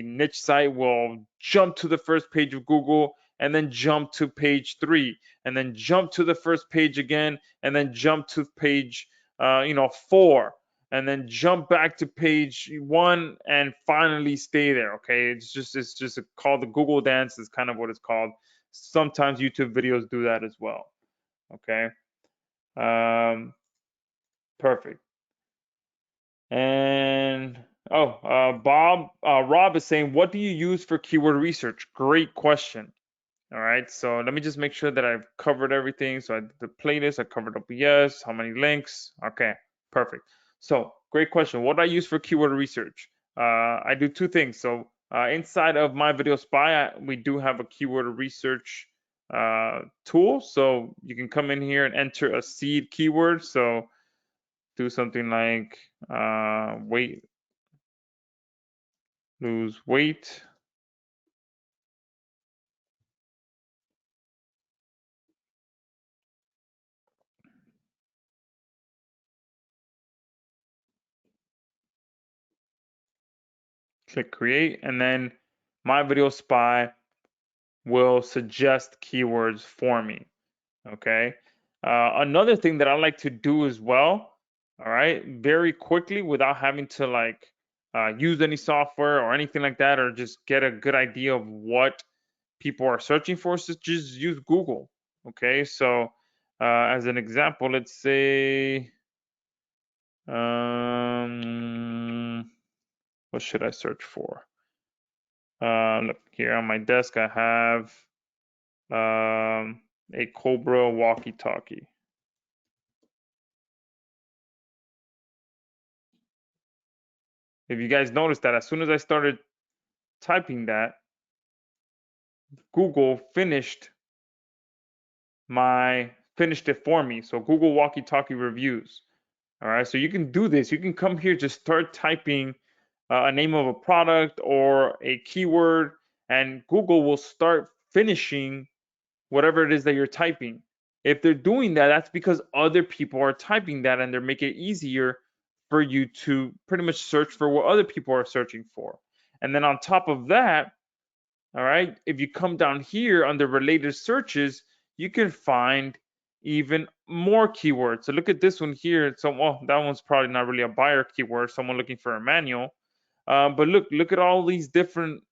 niche site will jump to the first page of Google and then jump to page 3, and then jump to the first page again, and then jump to page 4, and then jump back to page 1, and finally stay there. Okay, it's just called the Google dance. Is kind of what it's called. Sometimes YouTube videos do that as well. Okay. Um, Perfect. And Rob is saying, what do you use for keyword research? Great question. All right. So let me just make sure that I've covered everything. So I did the playlist, I covered OPS, how many links? Okay. Perfect. So great question. What do I use for keyword research? I do two things. So inside of my video spy, we do have a keyword research tool. So you can come in here and enter a seed keyword. So do something like lose weight. Click create, and then my video spy will suggest keywords for me. Okay. Another thing that I like to do as well, all right, very quickly without having to use any software or anything like that, or just get a good idea of what people are searching for, so just use Google. Okay. So as an example, let's say, what should I search for? Look here on my desk, I have a Cobra walkie-talkie. If you guys noticed that as soon as I started typing that, Google finished it for me. So Google walkie-talkie reviews. All right, so you can do this. You can come here, just start typing a name of a product or a keyword, and Google will start finishing whatever it is that you're typing. If they're doing that, that's because other people are typing that, and they're making it easier for you to pretty much search for what other people are searching for. And then on top of that, all right, if you come down here under related searches, you can find even more keywords. So look at this one here. So, well, that one's probably not really a buyer keyword, someone looking for a manual. But look at all these different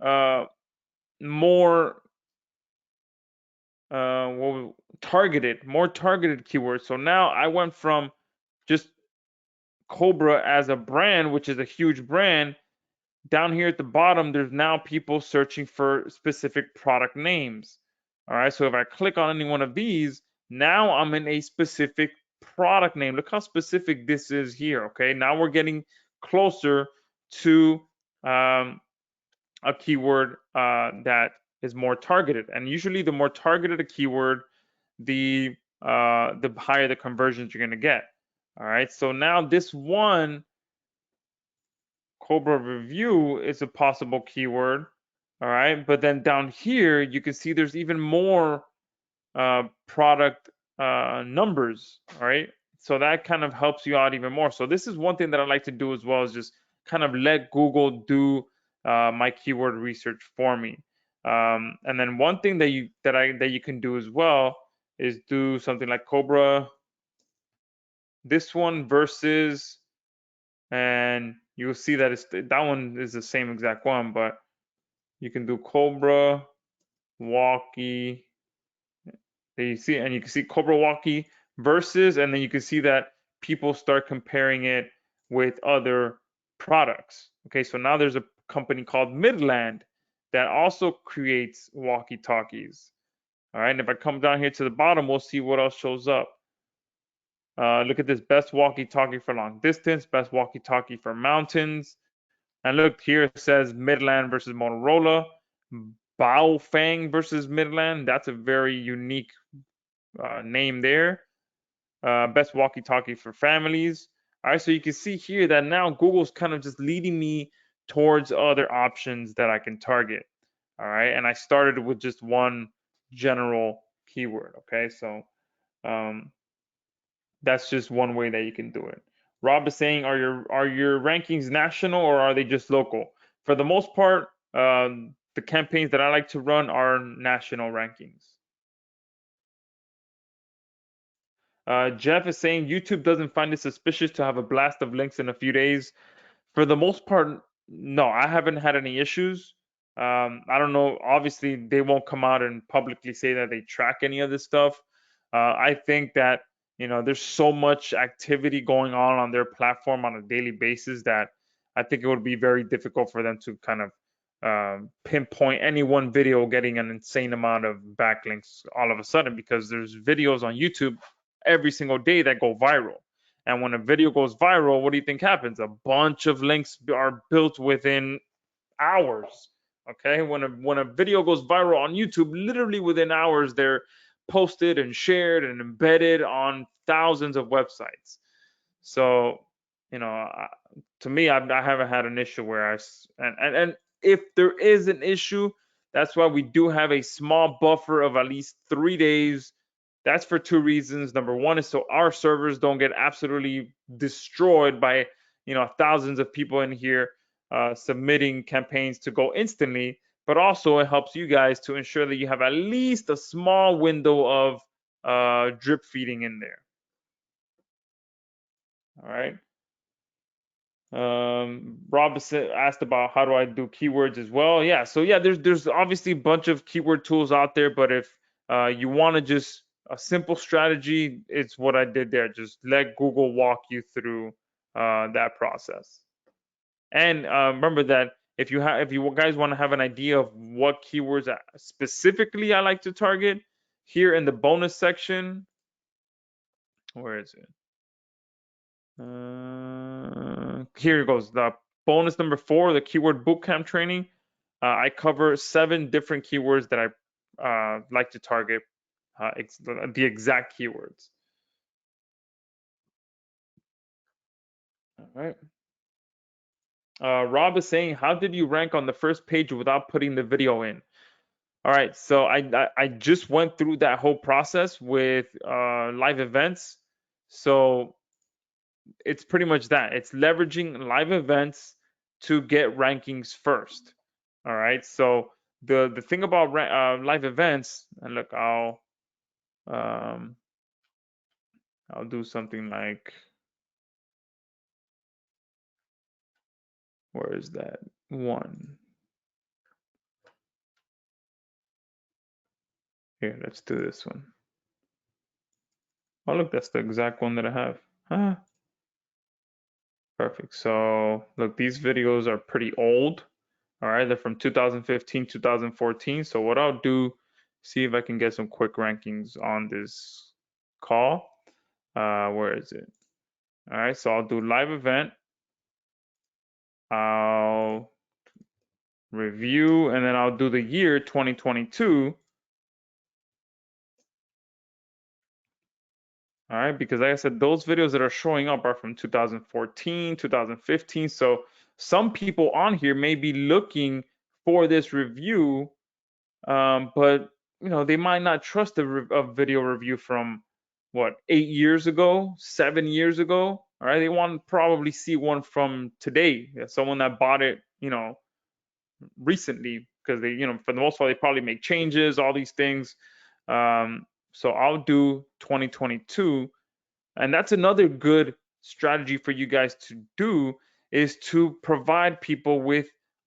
more more targeted keywords. So now I went from just Cobra as a brand, which is a huge brand. Down here at the bottom, there's now people searching for specific product names. All right, so if I click on any one of these, now I'm in a specific product name. Look how specific this is here. Okay, now we're getting closer to a keyword that is more targeted. And usually, the more targeted a keyword, the higher the conversions you're going to get. All right, so now this one Cobra review is a possible keyword. All right, but then down here you can see there's even more product numbers. All right, so that kind of helps you out even more. So this is one thing that I like to do as well, is just kind of let Google do my keyword research for me. And then one thing that you can do as well is do something like Cobra, this one versus, and you'll see that that one is the same exact one, but you can do Cobra walkie. There you see, and you can see Cobra walkie versus, and then you can see that people start comparing it with other products. Okay, so now there's a company called Midland that also creates walkie talkies. All right, and if I come down here to the bottom, we'll see what else shows up. Look at this: best walkie-talkie for long distance, best walkie-talkie for mountains. And look here, it says Midland versus Motorola, Baofeng versus Midland. That's a very unique name there. Best walkie-talkie for families. All right, so you can see here that now Google's kind of just leading me towards other options that I can target. All right, and I started with just one general keyword. Okay, so um, that's just one way that you can do it. Rob is saying, are your rankings national or are they just local? For the most part, the campaigns that I like to run are national rankings. Jeff is saying YouTube doesn't find it suspicious to have a blast of links in a few days. For the most part, no, I haven't had any issues. I don't know. Obviously, they won't come out and publicly say that they track any of this stuff. I think that there's so much activity going on their platform on a daily basis that I think it would be very difficult for them to kind of pinpoint any one video getting an insane amount of backlinks all of a sudden, because there's videos on YouTube every single day that go viral. And when a video goes viral, what do you think happens? A bunch of links are built within hours. Okay, when a video goes viral on YouTube, literally within hours, they're posted and shared and embedded on thousands of websites. So, you know, to me, I haven't had an issue where and if there is an issue, that's why we do have a small buffer of at least 3 days. That's for two reasons. Number one is so our servers don't get absolutely destroyed by thousands of people in here submitting campaigns to go instantly. But also it helps you guys to ensure that you have at least a small window of drip feeding in there. All right. Rob asked about how do I do keywords as well. Yeah, so yeah, there's obviously a bunch of keyword tools out there, but if you want to just a simple strategy, it's what I did there. Just let Google walk you through that process. And remember that if you guys want to have an idea of what keywords specifically I like to target, here in the bonus section, where is it? Here it goes. The bonus number 4, the keyword bootcamp training. I cover 7 different keywords that I like to target, the exact keywords. All right. Rob is saying, how did you rank on the first page without putting the video in? All right, so I just went through that whole process with live events. So it's pretty much that. It's leveraging live events to get rankings first. All right. So the thing about live events, and look, um, I'll do something like, where is that one? Here, let's do this one. Oh, look, that's the exact one that I have. Ah, perfect. So look, these videos are pretty old. All right, they're from 2015, 2014. So what I'll do, see if I can get some quick rankings on this call. Where is it? All right, so I'll do live event. I'll review, and then I'll do the year 2022. All right, because like I said, those videos that are showing up are from 2014, 2015. So some people on here may be looking for this review, but they might not trust a video review from what, 8 years ago, 7 years ago. All right, they want to probably see one from today. Someone that bought it, recently, because they, for the most part, they probably make changes, all these things. So I'll do 2022, and that's another good strategy for you guys to do, is to provide people with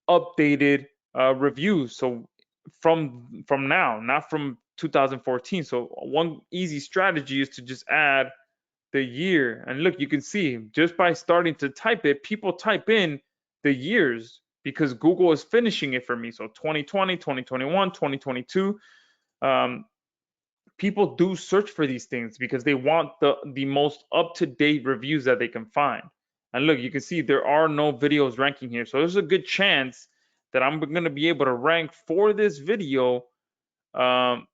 updated reviews. So from now, not from 2014. So one easy strategy is to just add the year. And look, you can see just by starting to type it, people type in the years because Google is finishing it for me. So 2020, 2021, 2022. Um, People do search for these things because they want the most up-to-date reviews that they can find. And look, you can see there are no videos ranking here. So there's a good chance that I'm going to be able to rank for this video um,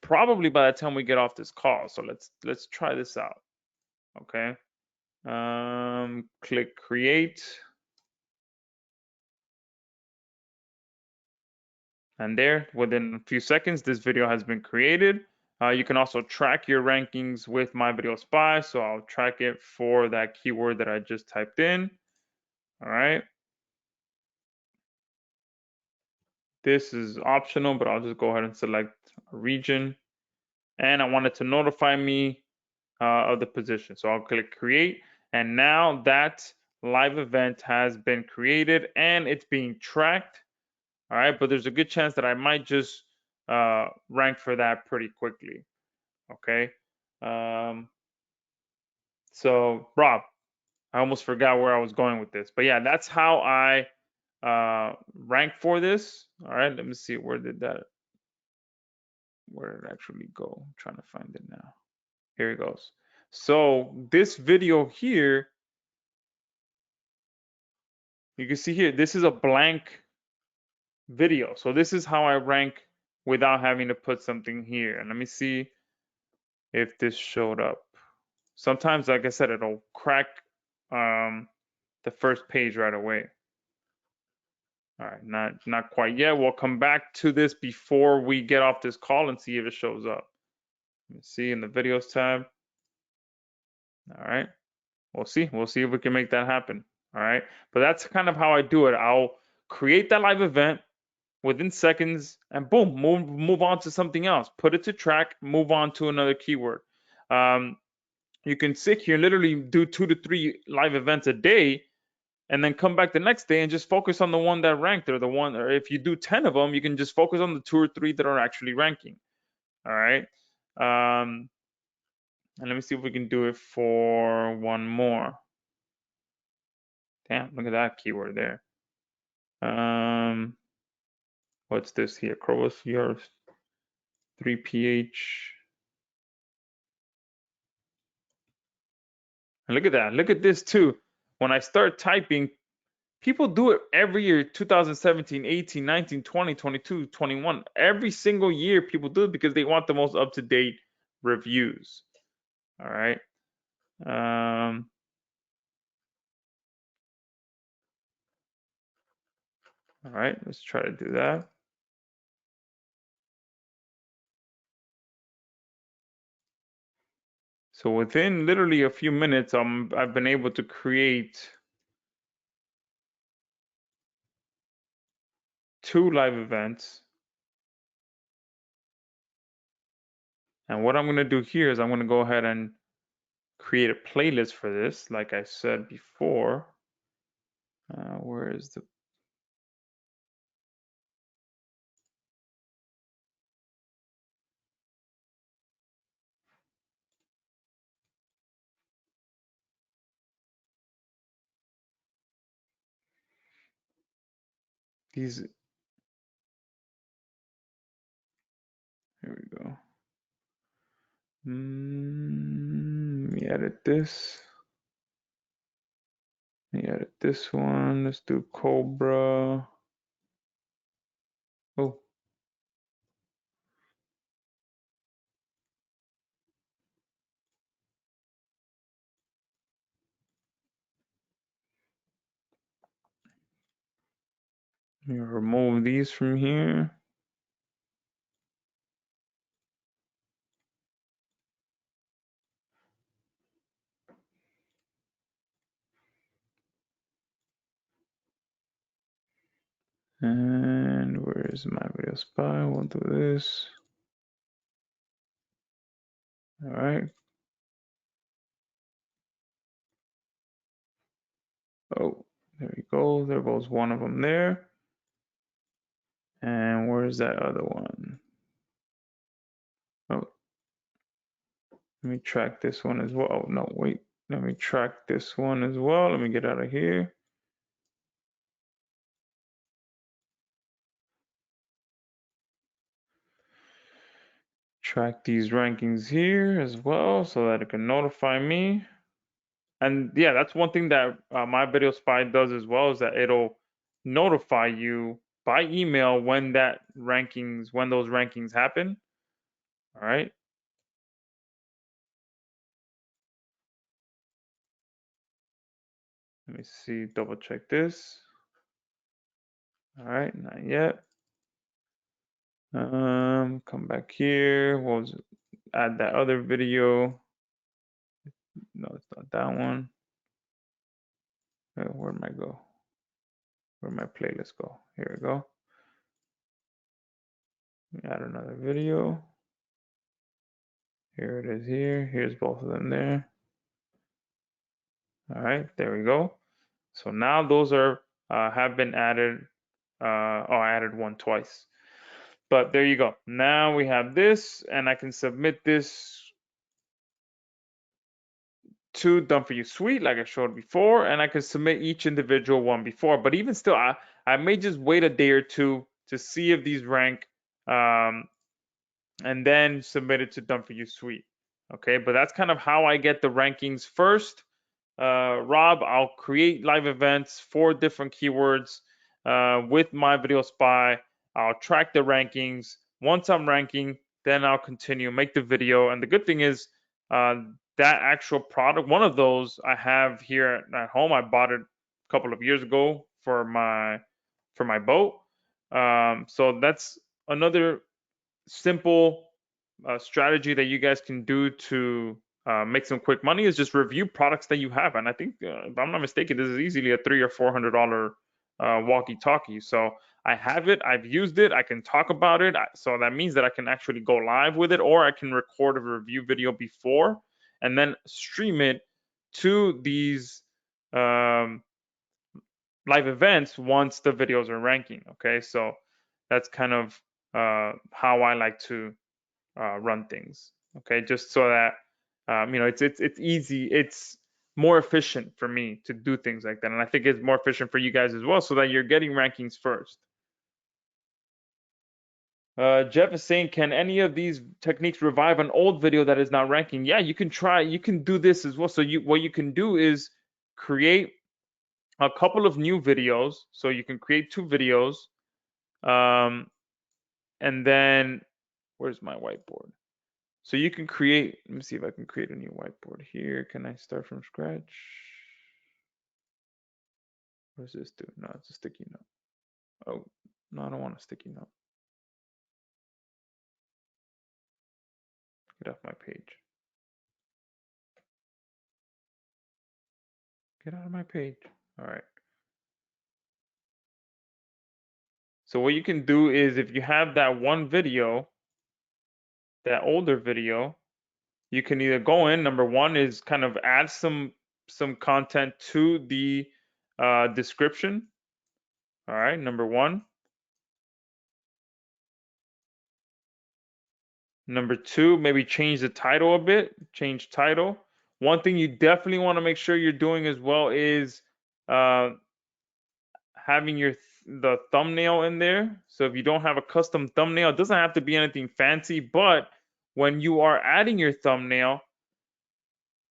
probably by the time we get off this call. So let's try this out. Okay. Click create. And there, within a few seconds, this video has been created. You can also track your rankings with My Video Spy. So I'll track it for that keyword that I just typed in. All right. This is optional, but I'll just go ahead and select a region. And I want it to notify me of the position. So I'll click create. And now that live event has been created and it's being tracked. All right, but there's a good chance that I might just rank for that pretty quickly. Okay. So Rob, I almost forgot where I was going with this, but yeah, that's how I rank for this. All right, let me see, where did it actually go? I'm trying to find it now. Here it goes. So this video here, you can see here, this is a blank video. So this is how I rank without having to put something here. And let me see if this showed up. Sometimes, like I said, it'll crack the first page right away. All right, not quite yet. We'll come back to this before we get off this call and see if it shows up. Let me see in the videos tab. All right, we'll see. We'll see if we can make that happen. All right, but that's kind of how I do it. I'll create that live event within seconds, and boom, move on to something else. Put it to track, move on to another keyword. You can sit here and literally do 2 to 3 live events a day, and then come back the next day and just focus on the one that ranked, or the one, or if you do 10 of them, you can just focus on the 2 or 3 that are actually ranking. All right. And let me see if we can do it for one more. Damn, look at that keyword there. What's this here? Crow's yours 3ph. And look at that. Look at this too. When I start typing, people do it every year, 2017, 18, 19, 20, 22, 21. Every single year people do it because they want the most up-to-date reviews. All right. All right, let's try to do that. So within literally a few minutes, I've been able to create 2 live events. And what I'm going to do here is I'm going to go ahead and create a playlist for this, like I said before. Where is the... These... Here we go. Let me edit this. Let me edit this one. Let's do Cobra. Oh. Let me remove these from here. And where's my video spy? We'll do this. All right. Oh, there we go. There goes one of them there. And where's that other one? Oh, let me track this one as well. Oh, no, wait. Let me track this one as well. Let me get out of here. Track these rankings here as well so that it can notify me. And yeah, that's one thing that my video spy does as well, is that it'll notify you by email when those rankings happen. All right. Let me see, double check this. All right, not yet. Come back here. We'll add that other video. No, it's not that one. Where'd my go? Where'd my playlist go? Here we go. Add another video. Here it is here. Here's both of them there. All right, there we go. So now those are have been added. I added one twice. But there you go. Now we have this, and I can submit this to Done For You Suite, like I showed before, and I can submit each individual one before. But even still, I may just wait a day or two to see if these rank, um, and then submit it to Done For You Suite. Okay, but that's kind of how I get the rankings first. Rob, I'll create live events for different keywords with my video spy. I'll track the rankings. Once I'm ranking, then I'll continue, make the video. And the good thing is uh, that actual product, one of those I have here at home. I bought it a couple of years ago for my boat. So that's another simple strategy that you guys can do to make some quick money, is just review products that you have. And I think, if I'm not mistaken, this is easily a $300 or $400 walkie-talkie. So I have it, I've used it, I can talk about it. So that means that I can actually go live with it, or I can record a review video before and then stream it to these um, live events once the videos are ranking. Okay, so that's kind of how I like to run things. Okay, just so that it's easy, it's more efficient for me to do things like that, and I think it's more efficient for you guys as well, so that you're getting rankings first. Jeff is saying, can any of these techniques revive an old video that is not ranking? Yeah, you can try. You can do this as well. So what you can do is create a couple of new videos. So you can create two videos, um, and then where's my whiteboard? So you can create, let me see if I can create a new whiteboard here. Can I start from scratch? What does this do? No, it's a sticky note. Oh, no, I don't want a sticky note. Get off my page. Get out of my page. All right. So what you can do is, if you have that one video, that older video, you can either go in, number one is kind of add some content to the description. All right, number one. Number two, maybe change the title a bit, change title. One thing you definitely want to make sure you're doing as well is uh, having the thumbnail in there. So if you don't have a custom thumbnail, it doesn't have to be anything fancy, but when you are adding your thumbnail,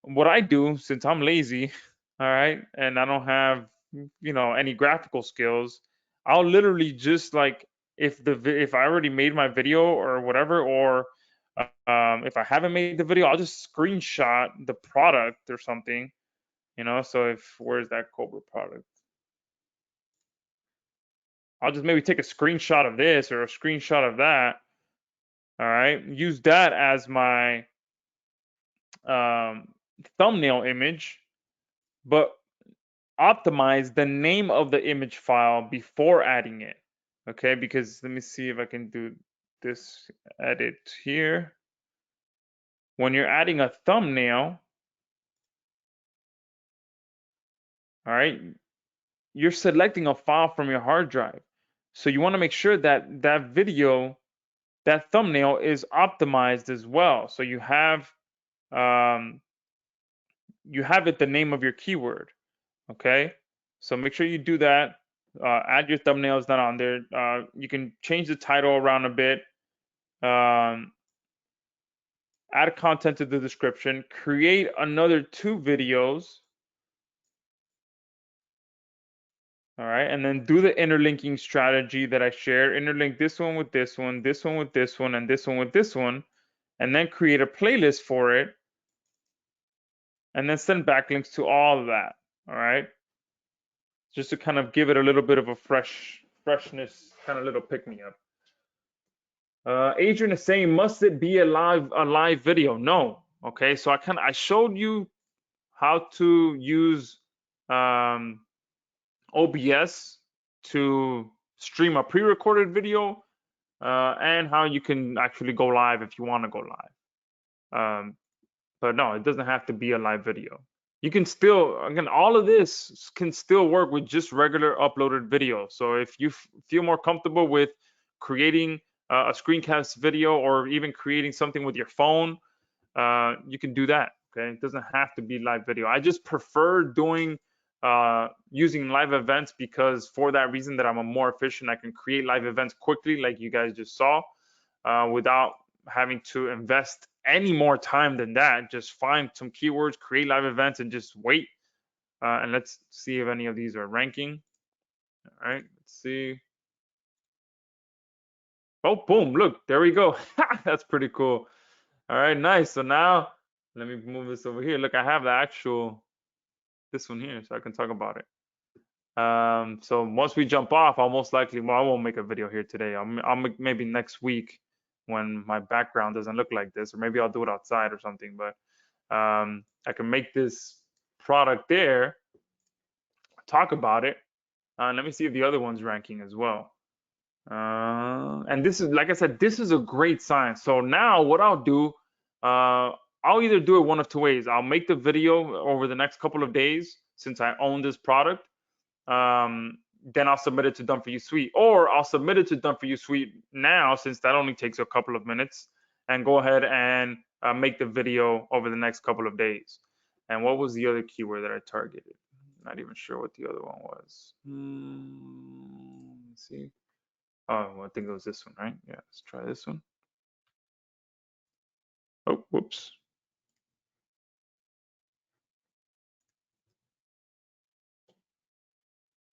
what I do, since I'm lazy, all right, and I don't have any graphical skills, I'll literally just, like, if I already made my video or whatever, or if I haven't made the video, I'll just screenshot the product or something, so where's that Cobra product? I'll just maybe take a screenshot of this or a screenshot of that. All right, use that as my um, thumbnail image, but optimize the name of the image file before adding it. Okay, because let me see if I can do this edit here. When you're adding a thumbnail, all right, you're selecting a file from your hard drive. So you want to make sure that that video, that thumbnail is optimized as well. So um, you have it the name of your keyword. Okay, so make sure you do that. Add your thumbnails not on there. You can change the title around a bit. Um, add content to the description. Create another 2 videos. All right, and then do the interlinking strategy that I shared. Interlink this one with this one, this one with this one, and this one with this one, and then create a playlist for it, and then send backlinks to all of that. All right, just to kind of give it a little bit of a freshness, kind of little pick me up. Adrian is saying, must it be a live video? No. Okay, so I showed you how to use um, OBS to stream a pre-recorded video, and how you can actually go live if you want to go live. But no, it doesn't have to be a live video. You can still, again, all of this can still work with just regular uploaded video. So if you feel more comfortable with creating a screencast video or even creating something with your phone, you can do that. Okay, it doesn't have to be live video. I just prefer doing using live events because for that reason that I'm a more efficient. I can create live events quickly, like you guys just saw, without having to invest any more time than that. Just find some keywords, create live events, and just wait. And let's see if any of these are ranking. All right, let's see. Oh, boom, look, there we go. That's pretty cool. All right, nice. So now let me move this over here. Look, I have the actual, this one here, so I can talk about it. So once we jump off, I'll most likely, well, I won't make a video here today. I'll make maybe next week when my background doesn't look like this, or maybe I'll do it outside or something. But I can make this product there, talk about it. Let me see if the other one's ranking as well. And this is, like I said, this is a great sign. So now what I'll do, I'll either do it one of 2 ways. I'll make the video over the next couple of days since I own this product. Then I'll submit it to Done For You Suite, or I'll submit it to Done For You Suite now since that only takes a couple of minutes, and go ahead and make the video over the next couple of days. And what was the other keyword that I targeted? Not even sure what the other one was. Let's see. Oh, well, I think it was this one, right? Yeah, let's try this one. Oh, whoops.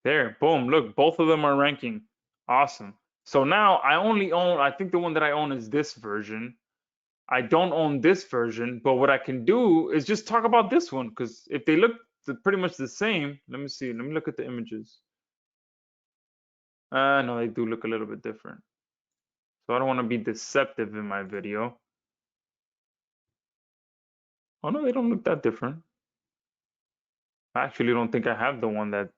There, boom, look, both of them are ranking. Awesome. So now I only own, I think the one that I own is this version. I don't own this version, but what I can do is just talk about this one, because if they look pretty much the same, let me see, let me look at the images. No, they do look a little bit different. So I don't want to be deceptive in my video. Oh no, they don't look that different. I actually don't think I have the one that,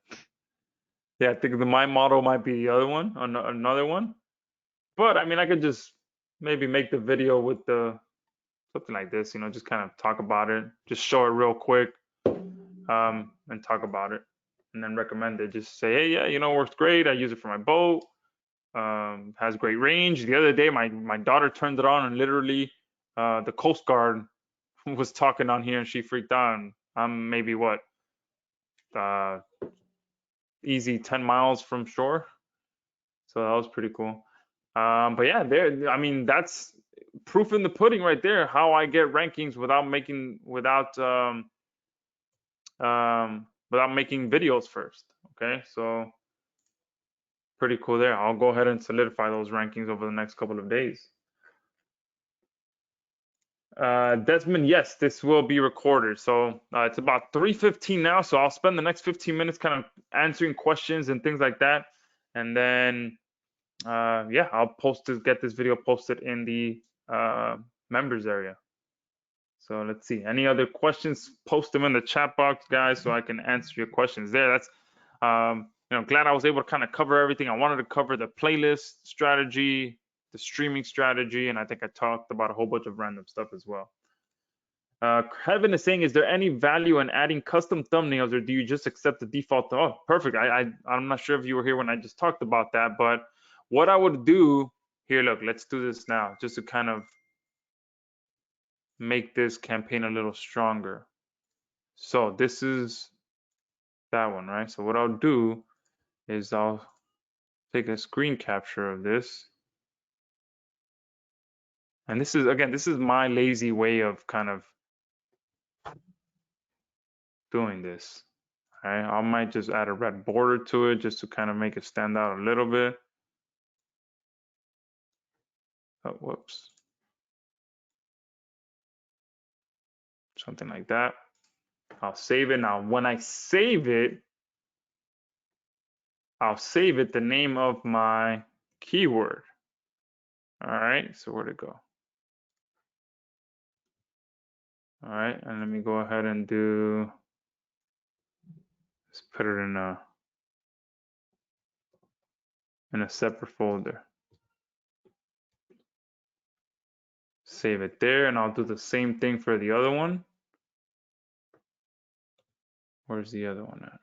yeah, I think my model might be the other one, another one. But I mean, I could just maybe make the video with the something like this, just kind of talk about it, just show it real quick, and talk about it, and then recommend it. Just say, hey, yeah, works great. I use it for my boat. Has great range. The other day, my daughter turned it on, and literally, the Coast Guard was talking on here, and she freaked out. I'm maybe what, easy 10 miles from shore, so that was pretty cool. But yeah, I mean, that's proof in the pudding right there. How I get rankings without making videos first. Okay, so pretty cool there. I'll go ahead and solidify those rankings over the next couple of days. Desmond, yes, this will be recorded. So it's about 3:15 now, so I'll spend the next 15 minutes kind of answering questions and things like that. And then yeah, I'll get this video posted in the members area. So let's see, any other questions, post them in the chat box, guys, so I can answer your questions there. That's glad I was able to kind of cover everything. I wanted to cover the playlist strategy, the streaming strategy, and I think I talked about a whole bunch of random stuff as well. Kevin is saying, is there any value in adding custom thumbnails, or do you just accept the default? Oh, perfect. I'm not sure if you were here when I just talked about that, but what I would do here, look, let's do this now, just to kind of make this campaign a little stronger. So this is that one, right? So what I'll do is I'll take a screen capture of this. And this is, again, this is my lazy way of kind of doing this. All right, I might just add a red border to it just to kind of make it stand out a little bit. Oh, whoops. Something like that. I'll save it. Now, when I save it, I'll save it the name of my keyword. All right, so where'd it go? All right, and let me go ahead and let's put it in a separate folder. Save it there, and I'll do the same thing for the other one. Where's the other one at?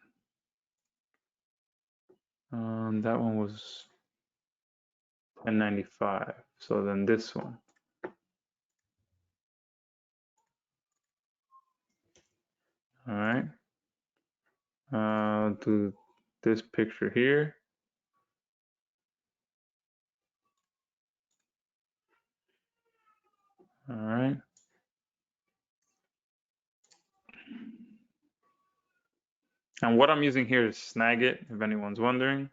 That one was 1095. So then this one. All right. I'll do this picture here. All right. And what I'm using here is Snagit, if anyone's wondering.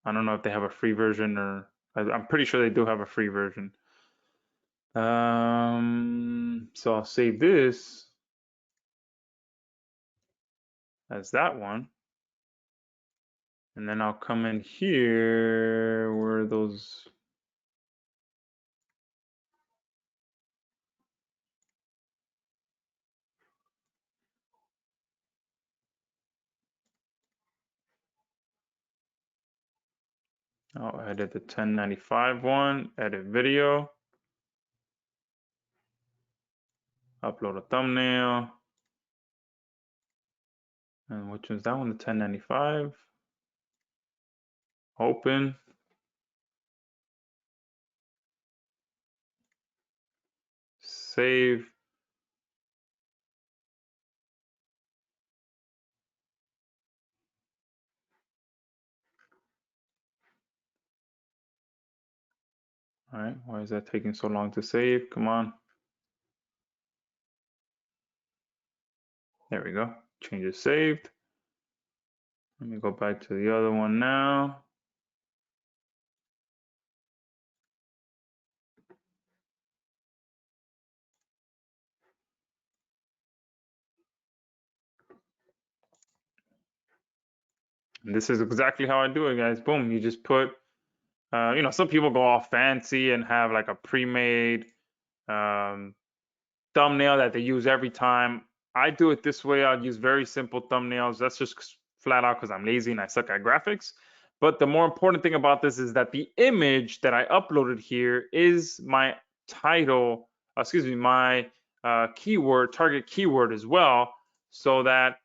I don't know if they have a free version, or I'm pretty sure they do have a free version. So I'll save this as that one. And then I'll come in here where those. I'll edit the 1095 one, edit video, upload a thumbnail. And which one's that one? The 1095. Open. Save. All right, why is that taking so long to save? Come on. There we go. Changes saved. Let me go back to the other one now. And this is exactly how I do it, guys. Boom, you just put, some people go all fancy and have like a pre-made thumbnail that they use every time. I do it this way. I'll use very simple thumbnails. That's just flat out because I'm lazy and I suck at graphics. But the more important thing about this is that the image that I uploaded here is my title, my keyword, target keyword as well, so that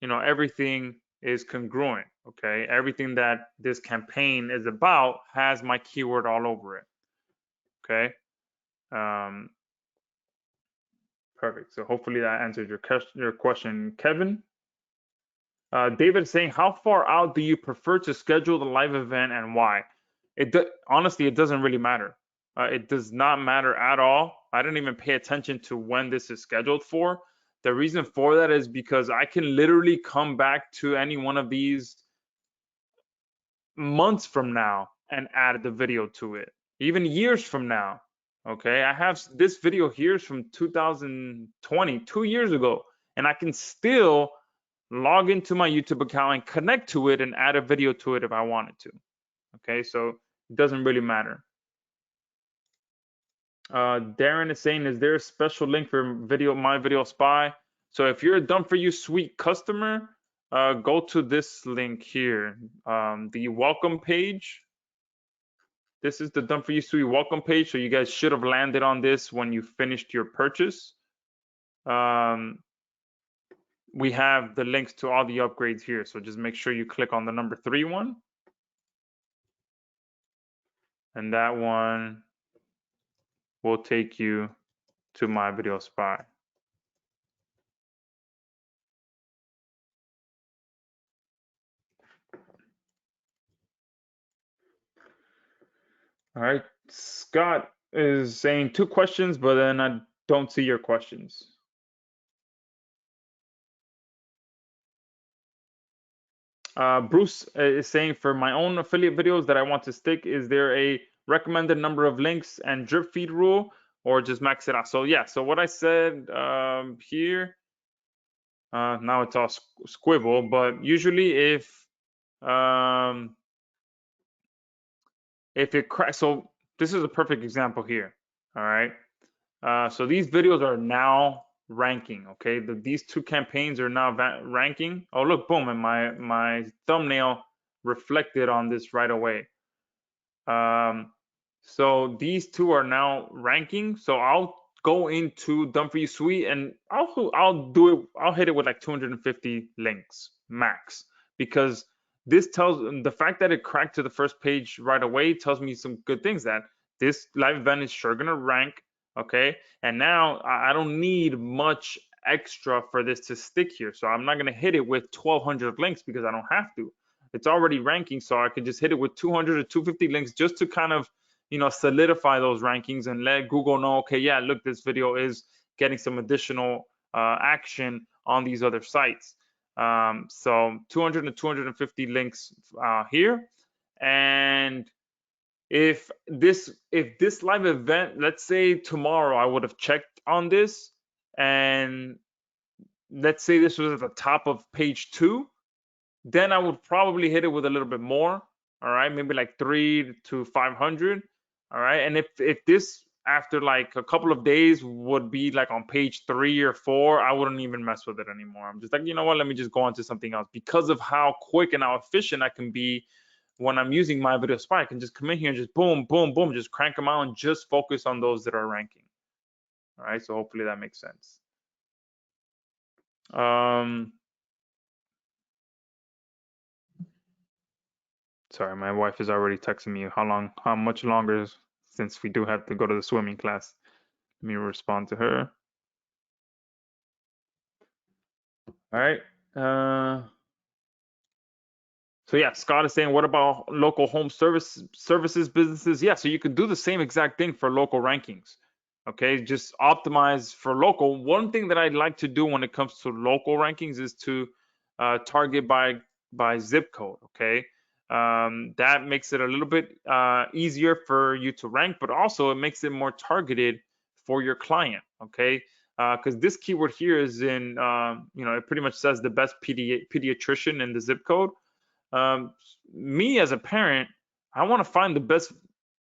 everything is congruent. Okay, everything that this campaign is about has my keyword all over it. Okay. Perfect. So hopefully that answers your question, Kevin. David is saying, how far out do you prefer to schedule the live event and why? Honestly, it doesn't really matter. It does not matter at all. I didn't even pay attention to when this is scheduled for. The reason for that is because I can literally come back to any one of these months from now and add the video to it, even years from now. Okay, I have this video here from 2020, 2 years ago, and I can still log into my YouTube account and connect to it and add a video to it if I wanted to. Okay, so it doesn't really matter. Darren is saying, is there a special link for My Video Spy? So if you're a Done For You Suite customer, go to this link here, the welcome page. This is the Done For You Suite welcome page. So you guys should have landed on this when you finished your purchase. We have the links to all the upgrades here. So just make sure you click on the number 3 one. And that one will take you to My Video Spy. All right, Scott is saying 2 questions, but then I don't see your questions. Bruce is saying, for my own affiliate videos that I want to stick, is there a recommended number of links and drip feed rule, or just max it out? So yeah, so what I said here, now it's all squivel, but usually if it cracks, so this is a perfect example here. All right, so these videos are now ranking. Okay, these 2 campaigns are now ranking. Oh look, boom, and my thumbnail reflected on this right away. So these 2 are now ranking. So I'll go into Done For You Suite and I'll hit it with like 250 links max, because this tells, the fact that it cracked to the first page right away tells me some good things, that this live event is sure gonna rank. Okay, and now I don't need much extra for this to stick here, so I'm not gonna hit it with 1200 links because I don't have to. It's already ranking, so I could just hit it with 200 or 250 links just to kind of, solidify those rankings and let Google know, okay, yeah, look, this video is getting some additional action on these other sites. So 200 to 250 links here. And if this live event, let's say tomorrow, I would have checked on this, and let's say this was at the top of page 2, then I would probably hit it with a little bit more. All right, maybe like 3 to 500. All right, and if this after like a couple of days would be like on page 3 or 4, I wouldn't even mess with it anymore. I'm just like, you know what, let me just go on to something else, because of how quick and how efficient I can be when I'm using My Video Spy. I can just come in here and just boom, boom, boom, just crank them out and just focus on those that are ranking. All right, so hopefully that makes sense. Sorry, my wife is already texting me how much longer, since we do have to go to the swimming class. Let me respond to her. All right. So yeah, Scott is saying, what about local home services businesses? Yeah, so you could do the same exact thing for local rankings. Okay, just optimize for local. One thing that I like to do when it comes to local rankings is to target by zip code. Okay, that makes it a little bit easier for you to rank, but also it makes it more targeted for your client. Okay, because this keyword here is in, it pretty much says the best pediatrician in the zip code. Me as a parent, I want to find the best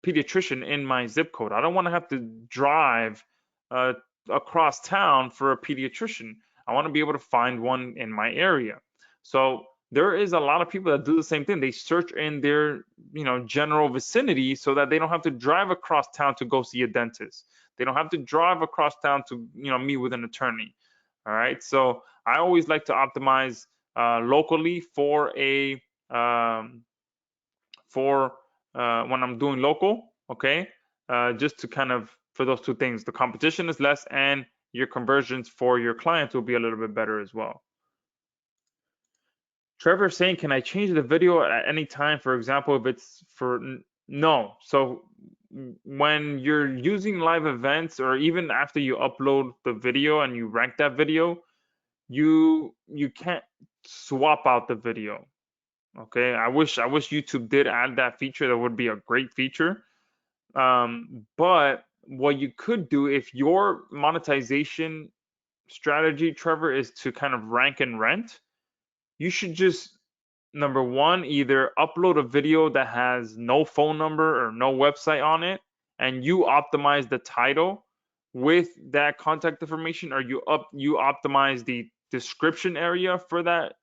pediatrician in my zip code. I don't want to have to drive uh, across town for a pediatrician. I want to be able to find one in my area. So there is a lot of people that do the same thing. They search in their, general vicinity, so that they don't have to drive across town to go see a dentist. They don't have to drive across town to, meet with an attorney. All right. So I always like to optimize locally for when I'm doing local. Okay. Just to kind of, for those 2 things, the competition is less and your conversions for your clients will be a little bit better as well. Trevor is saying, can I change the video at any time? For example, if it's no. So when you're using live events, or even after you upload the video and you rank that video, you can't swap out the video. Okay, I wish YouTube did add that feature. That would be a great feature. But what you could do, if your monetization strategy, Trevor, is to kind of rank and rent, you should just, number one, either upload a video that has no phone number or no website on it, and you optimize the title with that contact information, or you optimize the description area for that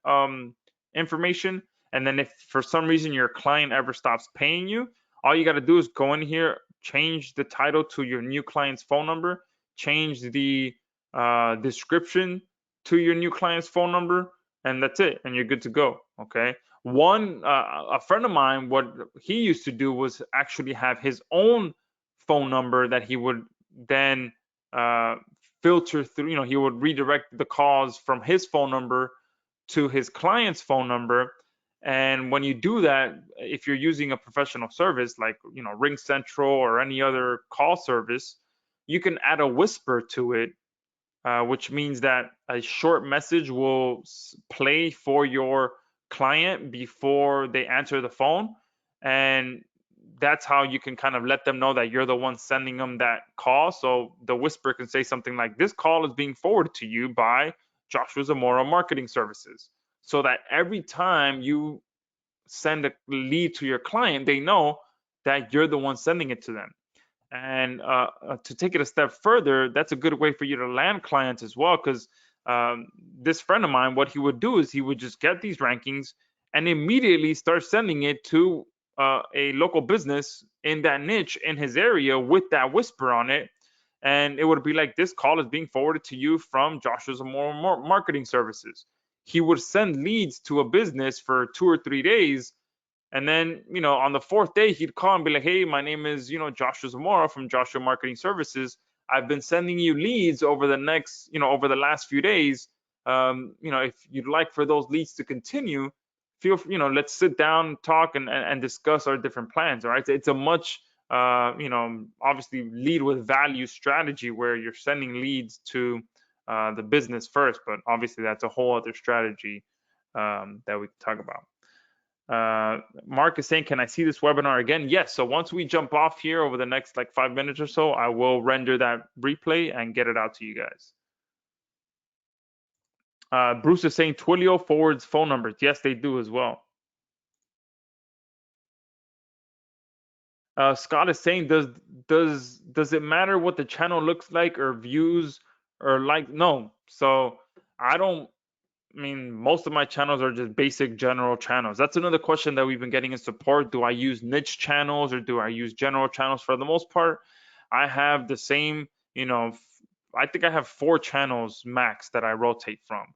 information. And then if for some reason your client ever stops paying you, all you got to do is go in here, change the title to your new client's phone number, change the description to your new client's phone number, and that's it, and you're good to go. Okay. A friend of mine, what he used to do was actually have his own phone number that he would then uh, filter through. He would redirect the calls from his phone number to his client's phone number. And when you do that, if you're using a professional service like Ring Central or any other call service, you can add a whisper to it, which means that a short message will play for your client before they answer the phone. And that's how you can kind of let them know that you're the one sending them that call. So the whisper can say something like, "This call is being forwarded to you by Joshua Zamora Marketing Services." So that every time you send a lead to your client, they know that you're the one sending it to them. And to take it a step further, that's a good way for you to land clients as well. Because this friend of mine, what he would do is he would just get these rankings and immediately start sending it to a local business in that niche in his area with that whisper on it. And it would be like, "This call is being forwarded to you from Joshua Zamora Marketing Services." He would send leads to a business for 2 or 3 days, and then, on the fourth day, he'd call and be like, "Hey, my name is, Joshua Zamora from Joshua Marketing Services. I've been sending you leads over over the last few days. If you'd like for those leads to continue, feel free, let's sit down, talk, and discuss our different plans." All right. It's a much, obviously lead with value strategy where you're sending leads to the business first, but obviously that's a whole other strategy that we can talk about. Mark is saying, "Can I see this webinar again?" Yes. So once we jump off here over the next like 5 minutes or so, I will render that replay and get it out to you guys. Bruce is saying Twilio forwards phone numbers. Yes, they do as well. Scott is saying, does it matter what the channel looks like or views or like? No. So I mean, most of my channels are just basic general channels. That's another question that we've been getting in support. Do I use niche channels or do I use general channels? For the most part, I have the same, I think I have 4 channels max that I rotate from.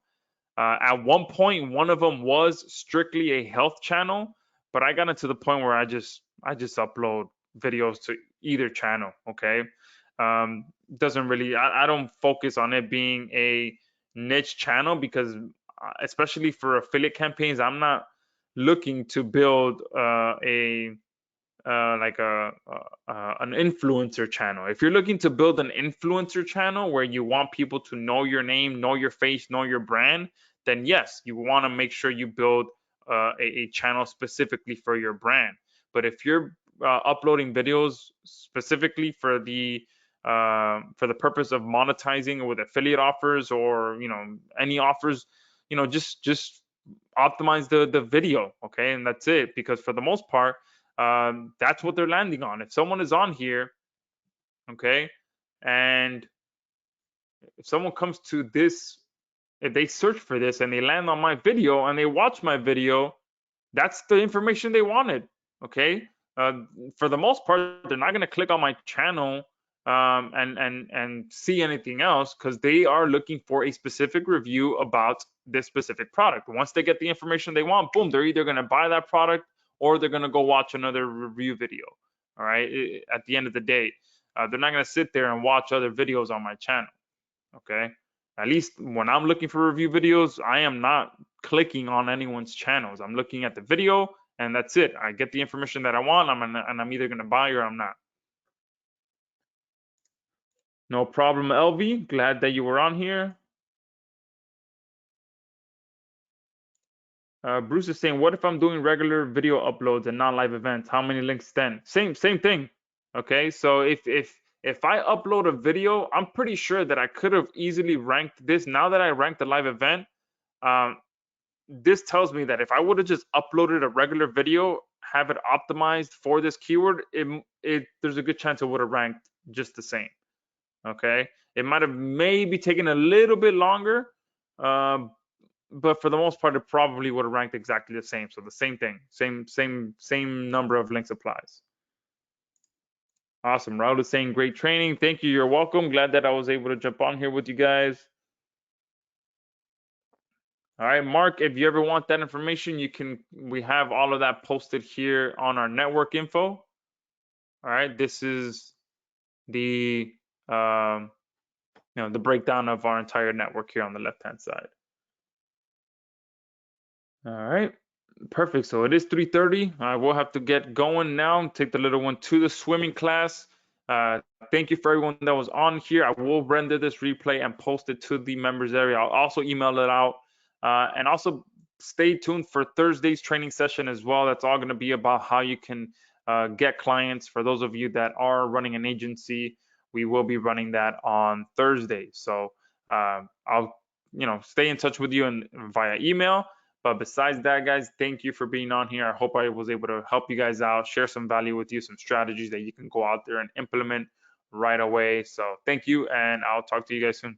At one point, one of them was strictly a health channel, but I got into the point where I just upload videos to either channel. Okay. Doesn't really, I don't focus on it being a niche channel because especially for affiliate campaigns, I'm not looking to build a like an influencer channel. If you're looking to build an influencer channel where you want people to know your name, know your face, know your brand, then yes, you want to make sure you build a channel specifically for your brand. But if you're uploading videos specifically for the purpose of monetizing with affiliate offers or any offers, just optimize the video, okay, and that's it. Because for the most part, that's what they're landing on. If someone is on here, okay, and if someone comes to this, if they search for this and they land on my video and they watch my video, that's the information they wanted. Okay. For the most part, they're not going to click on my channel and see anything else because they are looking for a specific review about this specific product. Once they get the information they want, boom, they're either going to buy that product or they're going to go watch another review video. All right. At the end of the day, they're not going to sit there and watch other videos on my channel. Okay. At least when I'm looking for review videos, I am not clicking on anyone's channels. I'm looking at the video and that's it. I get the information that I want, and I'm either going to buy or I'm not. No problem, LV. Glad that you were on here. Bruce is saying, "What if I'm doing regular video uploads and not live events? How many links then?" Same thing. Okay, so if I upload a video, I'm pretty sure that I could have easily ranked this. Now that I ranked the live event, um, this tells me that if I would have just uploaded a regular video, have it optimized for this keyword, there's a good chance it would have ranked just the same. Okay, it might have maybe taken a little bit longer, um, but for the most part, it probably would have ranked exactly the same. So the same thing, same number of links applies. Awesome. Raul is saying great training. Thank you. You're welcome. Glad that I was able to jump on here with you guys. All right, Mark, if you ever want that information, we have all of that posted here on our network info. All right, this is the the breakdown of our entire network here on the left-hand side. All right, perfect. So it is 3:30. I will have to get going now. Take the little one to the swimming class. Thank you for everyone that was on here. I will render this replay and post it to the members area. I'll also email it out. And also stay tuned for Thursday's training session as well. That's all going to be about how you can get clients. For those of you that are running an agency, we will be running that on Thursday. So I'll stay in touch with you via email. But besides that, guys, thank you for being on here. I hope I was able to help you guys out, share some value with you, some strategies that you can go out there and implement right away. So thank you, and I'll talk to you guys soon.